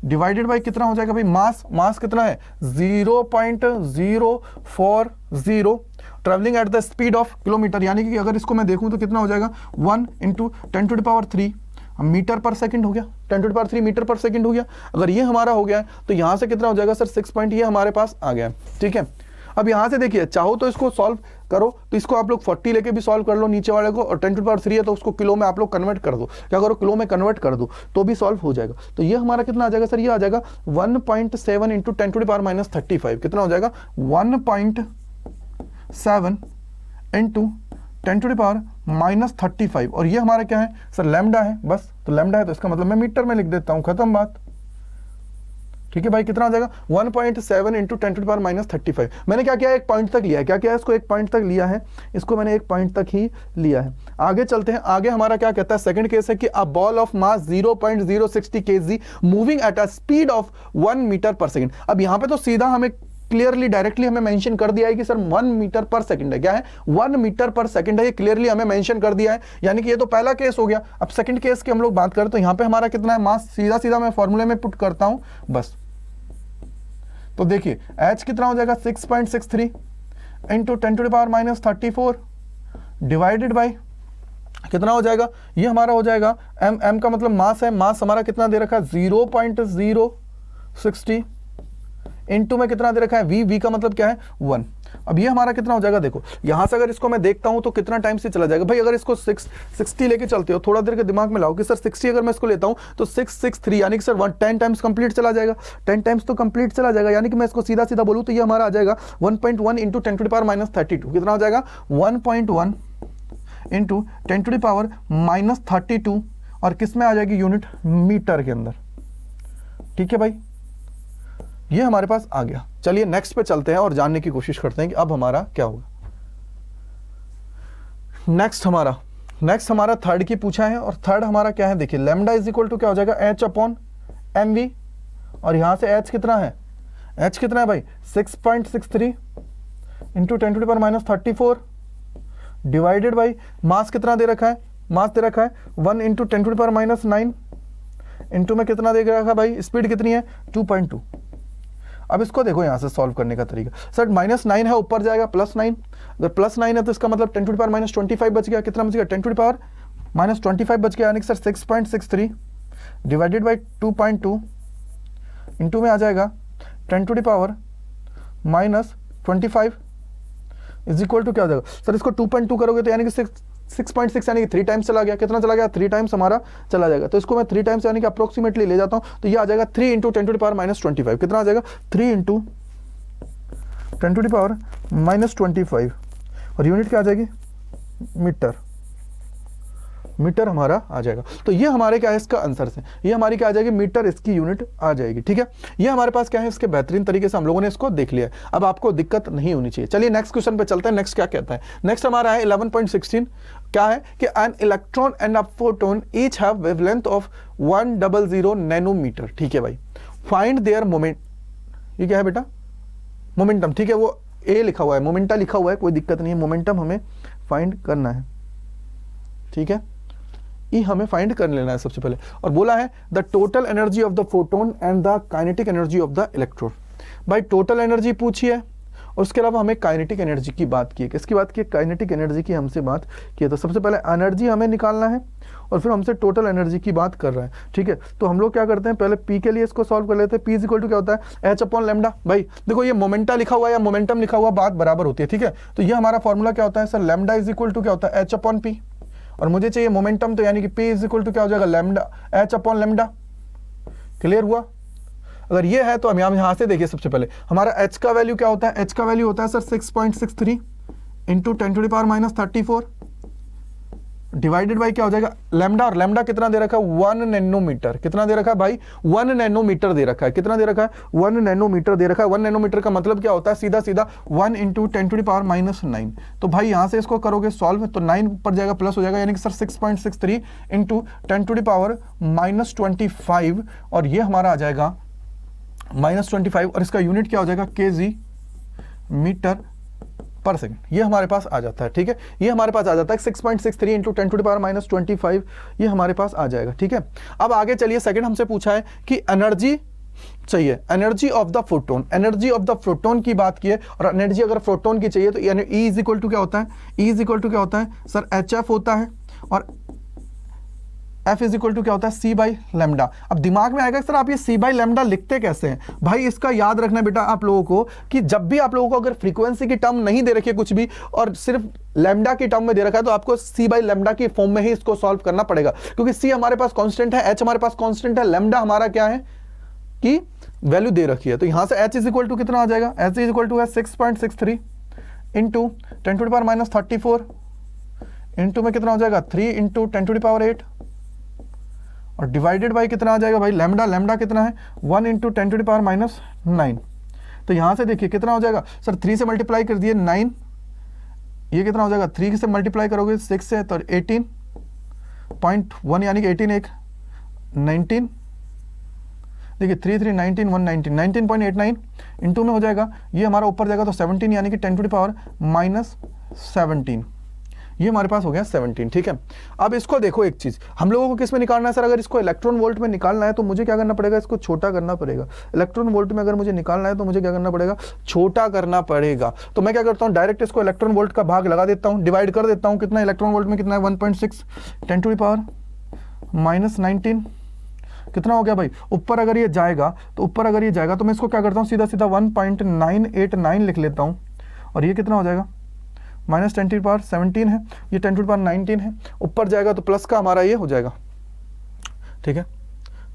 divided by कितना हो जाएगा भाई मास कितना है 0.040 travelling at the speed of kilometre, यानी कि अगर इसको मैं देखूं तो कितना हो जाएगा 1 into 10 to the power 3 metre per second हो गया, 10 to the power 3 metre per second हो गया। अगर ये हमारा हो गया है तो यहां से कितना हो जाएगा सर 6 पॉइंट, ये हमारे पास आ गया, ठीक है। अब यहां से देखिए चाहो तो इसको सॉल्व करो, तो इसको आप लोग 40 लेके भी सॉल्व कर लो नीचे वाले को, और 10 टू द पावर 3 है तो उसको किलो में आप लोग कन्वर्ट कर दो। क्या करो, किलो में कन्वर्ट कर दो तो भी सॉल्व हो जाएगा। तो ये हमारा कितना आ जाएगा सर, ये आ जाएगा 1.7 into 10 to the power minus 35। कितना हो जाएगा 1.7 into 10 to the power minus 35। और ये हमारा क्या है सर, लैम्डा है बस। तो लैम्डा है तो इसका मतलब मैं मीटर में लिख देता हूं, खत्म बात, ठीक है भाई। कितना आ जाएगा 1.7 into 10 to the power minus 35। मैंने क्या किया, एक पॉइंट तक लिया है। क्या किया है, इसको एक पॉइंट तक लिया है, इसको मैंने एक पॉइंट तक ही लिया है। आगे चलते हैं। आगे हमारा क्या कहता है, सेकंड केस है कि a ball of mass 0.060 kg moving at a speed of 1 metre per second. अब यहां पे तो सीधा हमें क्लियरली डायरेक्टली हमें मेंशन कर दिया है कि सर 1 मीटर पर सेकंड है। क्या है 1 मीटर पर सेकंड है, ये क्लियरली हमें मेंशन कर दिया है। यानी कि ये तो पहला केस हो गया। अब सेकंड केस की हम लोग बात करें तो यहां पे हमारा कितना है मास, सीधा सीधा मैं फॉर्मूले में पुट करता हूं बस। तो देखिए h कितना हो जाएगा 6.63 into 10 to the power minus 34 divided by कितना हो जाएगा, ये हमारा हो जाएगा m का मतलब मास है, मास हमारा कितना दे रखा है 0.060 इंटू में कितना दे रखा है v का मतलब क्या है 1। अब ये हमारा कितना हो जाएगा, देखो यहां से अगर इसको मैं देखता हूं तो कितना टाइम से चला जाएगा भाई। अगर इसको 60 लेके चलते हो, थोड़ा देर के दिमाग में लाओ कि सर 60 अगर मैं इसको लेता हूं तो 663 यानी कि सर 10 टाइम्स कंप्लीट चला जाएगा, 10 टाइम्स तो कंप्लीट चला जाएगा। यानी कि मैं इसको सीधा सीधा बोलूं तो ये हमारा आ जाएगा 1.1 into 10 to the power minus 32। कितना हो जाएगा 1.1 into 10 to the power minus 32 और किस में आ जाएगी, यूनिट मीटर के अंदर। ठीक है भाई, ये हमारे पास आ गया। चलिए नेक्स्ट पे चलते हैं और जानने की कोशिश करते हैं कि अब हमारा क्या होगा। नेक्स्ट हमारा थर्ड की पूछा है और थर्ड हमारा क्या है, देखिए लैम्डा इज इक्वल टू क्या हो जाएगा h अपॉन mv और यहां से h कितना है, h कितना है भाई 6.63 into 10 to the power minus 34 divided by mass कितना दे रखा है, मास दे रखा है 1 into 10 to the power minus 9 into में कितना दे रखा है भाई, स्पीड कितनी है 2.2। अब इसको देखो यहां से सॉल्व करने का तरीका, सर -9 है ऊपर जाएगा +9, अगर +9 है तो इसका मतलब 10 टू द पावर माइनस 25 बच गया, कितना बच गया 10 टू द पावर माइनस 25 बच गया, यानी कि सर 6.63 डिवाइडेड बाई 2.2 इंटू में आ जाएगा 10 to the power minus 25 is equal to क्या हो जाएगा, सर इसको 2.2 करोगे तो यानी कि 6.6 यानी कि 3 टाइम्स चला गया, कितना चला गया 3 टाइम्स हमारा चला जाएगा। तो इसको मैं 3 टाइम्स यानी कि अप्रोक्सीमेटली ले जाता हूं तो ये आ जाएगा 3 into 10 to the power minus 25, कितना आ जाएगा 3 into 10 to the power minus 25 और यूनिट क्या आ जाएगी मीटर हमारा आ जाएगा। तो ये हमारे क्या है इसका आंसर से, ये हमारी क्या आ जाएगी मीटर, इसकी यूनिट आ जाएगी। ठीक है, ये हमारे पास क्या है, इसके बेहतरीन तरीके से हम लोगों ने इसको देख लिया है, अब आपको दिक्कत नहीं होनी चाहिए। चलिए नेक्स्ट क्वेश्चन पे चलते हैं। नेक्स्ट क्या कहता है, नेक्स्ट हमारा है 11.16, क्या है कि an electron and a photon each have wavelength of 100 nanometre. ठीक है भाई, फाइंड देयर मोमेंट, ये क्या है बेटा मोमेंटम, ठीक है वो ए लिखा हुआ है, मोमेंटा लिखा हुआ है, कोई दिक्कत नहीं है, मोमेंटम हमें फाइंड करना है। ठीक है, ई हमें फाइंड कर लेना है सबसे पहले, और बोला है the total energy of the photon and the kinetic energy of the electron. भाई टोटल एनर्जी पूछी है और उसके अलावा हमें काइनेटिक एनर्जी की बात की है, किसकी बात की है, काइनेटिक एनर्जी की हमसे बात की है। तो सबसे पहले एनर्जी हमें निकालना है और फिर हमसे टोटल एनर्जी की बात कर रहा है। ठीक है, तो हम लोग क्या करते हैं, पहले पी के लिए इसको सॉल्व कर लेते हैं। पी इज इक्वल टू क्या होता है h अपॉन लैम्डा। भाई देखो ये मोमेंटा लिखा हुआ है या मोमेंटम लिखा हुआ बात बराबर होती है। ठीक है, तो ये हमारा फॉर्मूला क्या होता है sir, lambda is equal to क्या होता है h अपॉन पी, और मुझे चाहिए मोमेंटम, तो यानी कि P इज इक्वल टू क्या हो जाएगा lambda h upon lambda. Clear हुआ, अगर ये है तो हम यहां से देखिए सबसे पहले हमारा h का वैल्यू क्या होता है, h का वैल्यू होता है sir 6.63 into 10 to the power minus 34 divided by क्या हो जाएगा लैम्डा, और लैम्डा कितना दे रखा है 1 नैनोमीटर, कितना दे रखा है भाई 1 नैनोमीटर दे रखा है, कितना दे रखा है 1 नैनोमीटर दे रखा है। 1 नैनोमीटर का मतलब क्या होता है, सीधा सीधा 1 into 10 to the power minus 9। तो भाई यहां से इसको करोगे सॉल्व तो 9 ऊपर जाएगा प्लस हो जाएगा, यानी कि sir 6.63 into 10 to the power minus 25 और ये हमारा आ जाएगा माइनस 25 और इसका यूनिट क्या हो जाएगा केजी मीटर पर सेकंड, ये हमारे पास आ जाता है। ठीक है, ये हमारे पास आ जाता है 6.63 into 10 to the power minus 25, ये हमारे पास आ जाएगा। ठीक है, अब आगे चलिए, सेकंड हमसे पूछा है कि एनर्जी चाहिए, energy of the photon, energy of the photon की बात की है, और एनर्जी अगर फोटोन की चाहिए तो ई इज इक्वल टू क्या होता है, ई इज इक्वल टू क्या होता है सर HF होता है, और F इज इक्वल टू क्या होता है C बाई लैम्डा। अब दिमाग में आएगा सर आप ये C बाई लैम्डा लिखते कैसे हैं, भाई इसका याद रखना बेटा आप लोगों को कि जब भी आप लोगों को अगर फ्रीक्वेंसी की टर्म नहीं दे रखी है कुछ भी और सिर्फ लैम्डा की टर्म में दे रखा है तो आपको C बाई लैम्डा की फॉर्म में ही इसको सॉल्व करना पड़ेगा, क्योंकि C हमारे पास कांस्टेंट है, H हमारे पास कांस्टेंट है, लैम्डा हमारा क्या है कि वैल्यू दे रखी है। तो यहां से H इज इक्वल टू कितना आ जाएगा, H इज इक्वल टू है 6.63 into 10 to the power minus 34 into में कितना हो जाएगा 3 इंटू 10 टू द पावर 8 और डिवाइडेड बाई कितना आ जाएगा भाई लैम्डा, लैम्डा कितना है 1 into 10 to the power minus 9। तो यहां से देखिए कितना हो जाएगा सर 3 से मल्टीप्लाई कर दिए 9, ये कितना हो जाएगा 3 से मल्टीप्लाई करोगे 6 से तो 18.1 यानी कि 18 एक 19, देखिए 3 3 19 119 19.89 इंटू में हो जाएगा, ये हमारा ऊपर जाएगा तो 17 यानी कि 10 टू द पावर माइनस 17, ये हमारे पास हो गया 17। ठीक है, अब इसको देखो एक चीज हम लोगों को किस में निकालना है सर, अगर इसको इलेक्ट्रॉन वोल्ट में निकालना है तो मुझे क्या करना पड़ेगा, इसको छोटा करना पड़ेगा। इलेक्ट्रॉन वोल्ट में अगर मुझे निकालना है तो मुझे क्या करना पड़ेगा, छोटा करना पड़ेगा। तो मैं क्या करता हूँ डायरेक्ट इसको इलेक्ट्रॉन वोल्ट का भाग लगा देता हूँ, डिवाइड कर देता हूँ, कितना इलेक्ट्रॉन वोल्ट में कितना है 1.6 10 टू द पावर माइनस 19, कितना हो गया भाई ऊपर अगर ये जाएगा तो ऊपर अगर ये जाएगा तो मैं इसको क्या करता हूँ सीधा सीधा 1.989 लिख लेता हूँ, और ये कितना हो जाएगा, माइनस 10⁻17 है, ये 10⁻19 है, ऊपर जाएगा तो प्लस का हमारा ये हो जाएगा, ठीक है।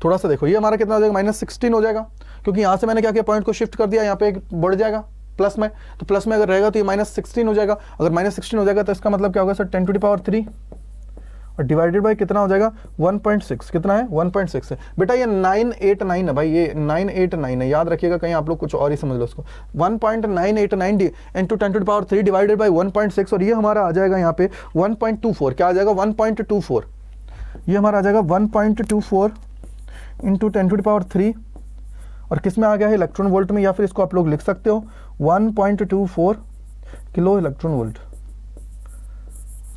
थोड़ा सा देखो, ये हमारा कितना हो जाएगा, -16 हो जाएगा, क्योंकि यहाँ से मैंने क्या किया, पॉइंट को शिफ्ट कर दिया, यहाँ पे एक बढ़ जाएगा प्लस में, तो प्लस में अगर रहेगा तो ये -16 हो जाएगा। अगर -16 हो जाएगा तो इसका मतलब क्या होगा सर, 10⁻3 और डिवाइडेड बाई कितना हो जाएगा, 1.6, कितना है 1.6 है। बेटा ये 989 है भाई, ये 989 है, याद रखिएगा, कहीं आप लोग कुछ और ही समझ लो उसको। 1.989 इंटू 10⁻3 डिवाइडेड बाई 1.6, और ये हमारा आ जाएगा यहाँ पे 1.24, क्या आ जाएगा 1.24, ये हमारा आ जाएगा 1.24 इंटू 10⁻3, और किस में आ गया है, इलेक्ट्रॉन वोल्ट में, या फिर इसको आप लोग लिख सकते हो 1.24 किलो इलेक्ट्रॉन वोल्ट।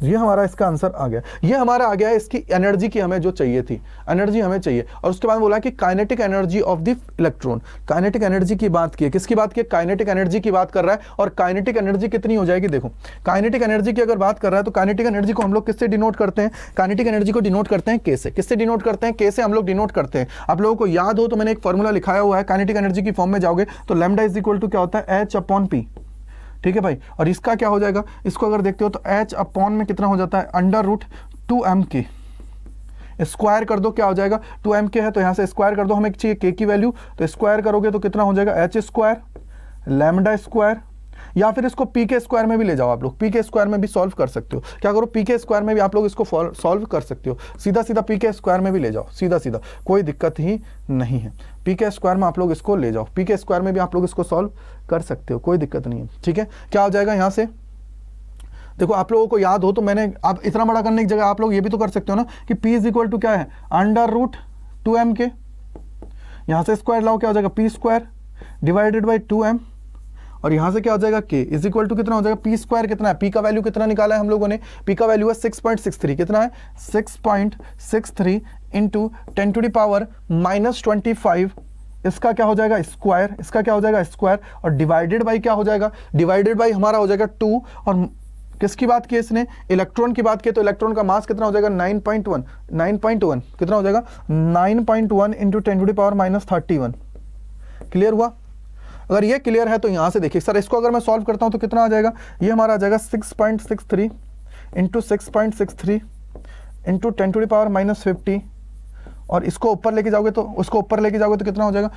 ये हमारा इसका आंसर आ गया, ये हमारा आ गया है इसकी एनर्जी की हमें जो चाहिए थी, एनर्जी हमें चाहिए। और उसके बाद बोला कि kinetic energy of the electron, kinetic energy की बात की है, किसकी बात की है, काइनेटिक एनर्जी की बात कर रहा है। और काइनेटिक एनर्जी कितनी हो जाएगी, देखो काइनेटिक एनर्जी की अगर बात कर रहा है तो काइनेटिक एनर्जी को हम लोग किससे डिनोट करते हैं, काइनेटिक एनर्जी को डिनोट करते हैं के से, किससे डिनोट करते हैं, के से हम लोग डिनोट करते हैं। आप लोगों को याद हो तो मैंने एक फॉर्मूला लिखाया हुआ है, काइनेटिक एनर्जी की फॉर्म में जाओगे तो लैम्डा इज इक्वल टू क्या होता है, H/P, ठीक है भाई। और इसका क्या हो जाएगा, इसको अगर देखते हो तो H/, में कितना हो जाता है, √2m², स्क्वायर कर दो क्या हो जाएगा, 2m² है तो यहाँ से स्क्वायर कर दो, हमें चाहिए k की वैल्यू, तो स्क्वायर करोगे तो कितना हो जाएगा, h², λ², या फिर इसको पी के स्क्वायर में भी ले जाओ आप लोग, पी के स्क्वायर में भी सॉल्व कर सकते हो। क्या करो, पी के स्क्वायर में भी आप लोग इसको सॉल्व कर सकते हो, सीधा सीधा पी के स्क्वायर में भी ले जाओ, सीधा सीधा, कोई दिक्कत ही नहीं है। पी के स्क्वायर में आप लोग इसको ले जाओ, पी के स्क्वायर में भी आप लोग इसको सॉल्व कर सकते हो, कोई दिक्कत नहीं है, ठीक है। क्या हो जाएगा यहाँ से, देखो आप लोगों को याद हो तो मैंने, आप इतना बड़ा करने की जगह आप लोग ये भी तो कर सकते हो ना कि P इज इक्वल टू क्या है, √2m², यहाँ से स्क्वायर लाओ, क्या हो जाएगा, p² डिवाइडेड बाई 2m, और यहाँ से क्या हो जाएगा, k इज इक्वल टू कितना हो जाएगा, p² कितना है, p का वैल्यू कितना निकाला है हम लोगों ने, p का वैल्यू है 6.63, कितना है 6.63 इंटू 10⁻⁻25, इसका क्या हो जाएगा स्क्वायर, इसका क्या हो जाएगा स्क्वायर, और डिवाइडेड बाई क्या हो जाएगा, डिवाइडेड बाई हमारा हो जाएगा 2, और किसकी बात की इसने, इलेक्ट्रॉन की बात की, तो इलेक्ट्रॉन का मास कितना हो जाएगा 9.1 कितना हो जाएगा 9.1 इंटू 10⁻31। क्लियर हुआ। अगर ये क्लियर है तो यहाँ से देखिए सर, इसको अगर मैं सॉल्व करता हूँ तो कितना आ जाएगा, ये हमारा आ जाएगा 6.63 इंटू 6.63 इंटू 10⁻⁻50, और इसको ऊपर लेके जाओगे तो, उसको ऊपर लेके जाओगे तो कितना हो जाएगा,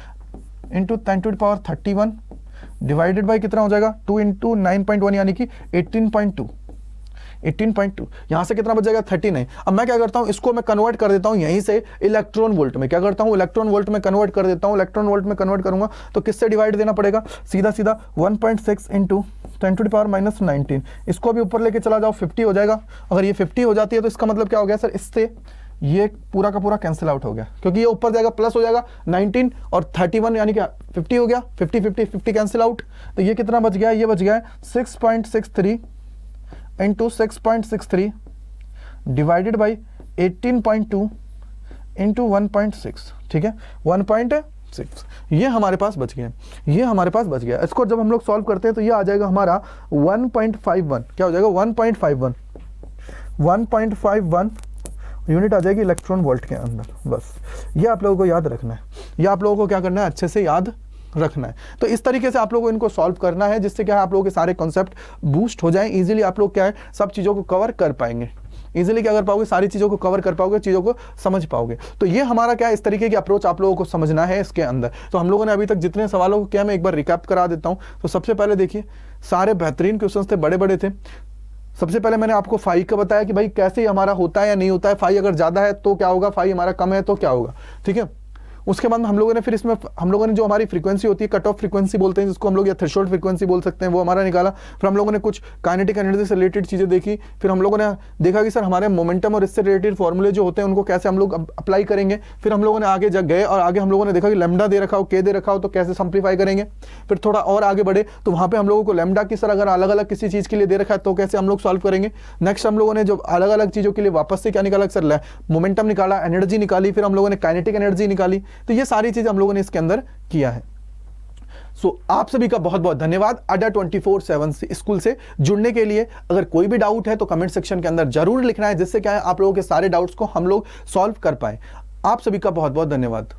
इंटू 10⁻31 डिवाइडेड बाई कितना हो जाएगा 2 इंटू 9.1 यानी कि 18.2, यहाँ से कितना बच जाएगा 39। अब मैं क्या करता हूँ, इसको मैं कन्वर्ट कर देता हूँ यहीं से इलेक्ट्रॉन वोल्ट में, क्या करता हूँ इलेक्ट्रॉन वोल्ट में कन्वर्ट कर देता हूँ, इलेक्ट्रॉन वोल्ट में कन्वर्ट करूंगा तो किससे डिवाइड देना पड़ेगा, सीधा सीधा 1.6 इंटू 10⁻⁻19, इसको भी ऊपर लेके चला जाओ 50 हो जाएगा। अगर ये 50 हो जाती है तो इसका मतलब क्या हो गया सर, इससे ये पूरा का पूरा कैंसिल आउट हो गया, क्योंकि ये ऊपर जाएगा प्लस हो जाएगा 19 और 31 यानी क्या 50 हो गया, 50 कैंसिल आउट, तो ये कितना बच गया, ये बच गया 6.63 इंटू 6.63 डिवाइडेड बाई 18.2 इंटू 1.6, ठीक है 1.6, ये हमारे पास बच गया, ये हमारे पास बच गया। इसको जब हम लोग सॉल्व करते हैं तो ये आ जाएगा हमारा 1.51, क्या हो जाएगा 1.51 यूनिट आ जाएगी इलेक्ट्रॉन वोल्ट के अंदर। बस ये आप लोगों को याद रखना है, ये आप लोगों को क्या करना है, अच्छे से याद रखना है। तो इस तरीके से आप लोगों को इनको सॉल्व करना है, जिससे क्या है आप लोगों के सारे कॉन्सेप्ट बूस्ट हो जाएं, इजीली आप लोग क्या है सब चीज़ों को कवर कर पाएंगे, इजीली क्या कर पाओगे, सारी चीज़ों को कवर कर पाओगे, चीज़ों को समझ पाओगे। तो ये हमारा क्या है, इस तरीके की अप्रोच आप लोगों को समझना है इसके अंदर। तो हम लोगों ने अभी तक जितने सवालों को क्या, मैं एक बार रिकैप करा देता हूँ। तो सबसे पहले देखिए, सारे बेहतरीन क्वेश्चन थे, बड़े बड़े थे। सबसे पहले मैंने आपको फाई का बताया कि भाई कैसे हमारा होता है या नहीं होता है, फाई अगर ज़्यादा है तो क्या होगा, फाई हमारा कम है तो क्या होगा, ठीक है। उसके बाद हम लोगों ने फिर इसमें हम लोगों ने जो हमारी फ्रीक्वेंसी होती है, कट ऑफ फ्रीक्वेंसी बोलते हैं जिसको हम लोग, या थ्रेशोल्ड फ्रीक्वेंसी बोल सकते हैं, वो हमारा निकाला। फिर हम लोगों ने कुछ काइनेटिक एनर्जी से रिलेटेड चीज़ें देखी। फिर हम लोगों ने देखा कि सर हमारे मोमेंटम और इससे रिलेटेड फॉर्मूले जो होते हैं उनको कैसे हम लोग अप्लाई करेंगे। फिर हम लोगों ने आगे गए और आगे हम लोगों ने देखा कि लैम्डा दे रखा हो, के दे रखा हो, तो कैसे सिंप्लीफाई करेंगे। फिर थोड़ा और आगे बढ़े तो वहाँ पे हम लोगों को लैम्डा की सर अगर अलग अलग किसी चीज़ के लिए दे रखा है तो कैसे हम लोग सॉल्व करेंगे। नेक्स्ट हम लोगों ने जो अलग अलग चीज़ों के लिए वापस से क्या निकाला, सर मोमेंटम निकाला, एनर्जी निकाली, फिर हम लोगों ने काइनेटिक एनर्जी निकाली। तो ये सारी चीज़ हम लोगों ने इसके अंदर किया है। आप सभी का बहुत बहुत धन्यवाद अड्डा 24/7 स्कूल से जुड़ने के लिए। अगर कोई भी डाउट है तो कमेंट सेक्शन के अंदर जरूर लिखना है, जिससे क्या है आप लोगों के सारे डाउट्स को हम लोग सॉल्व कर पाए। आप सभी का बहुत बहुत धन्यवाद।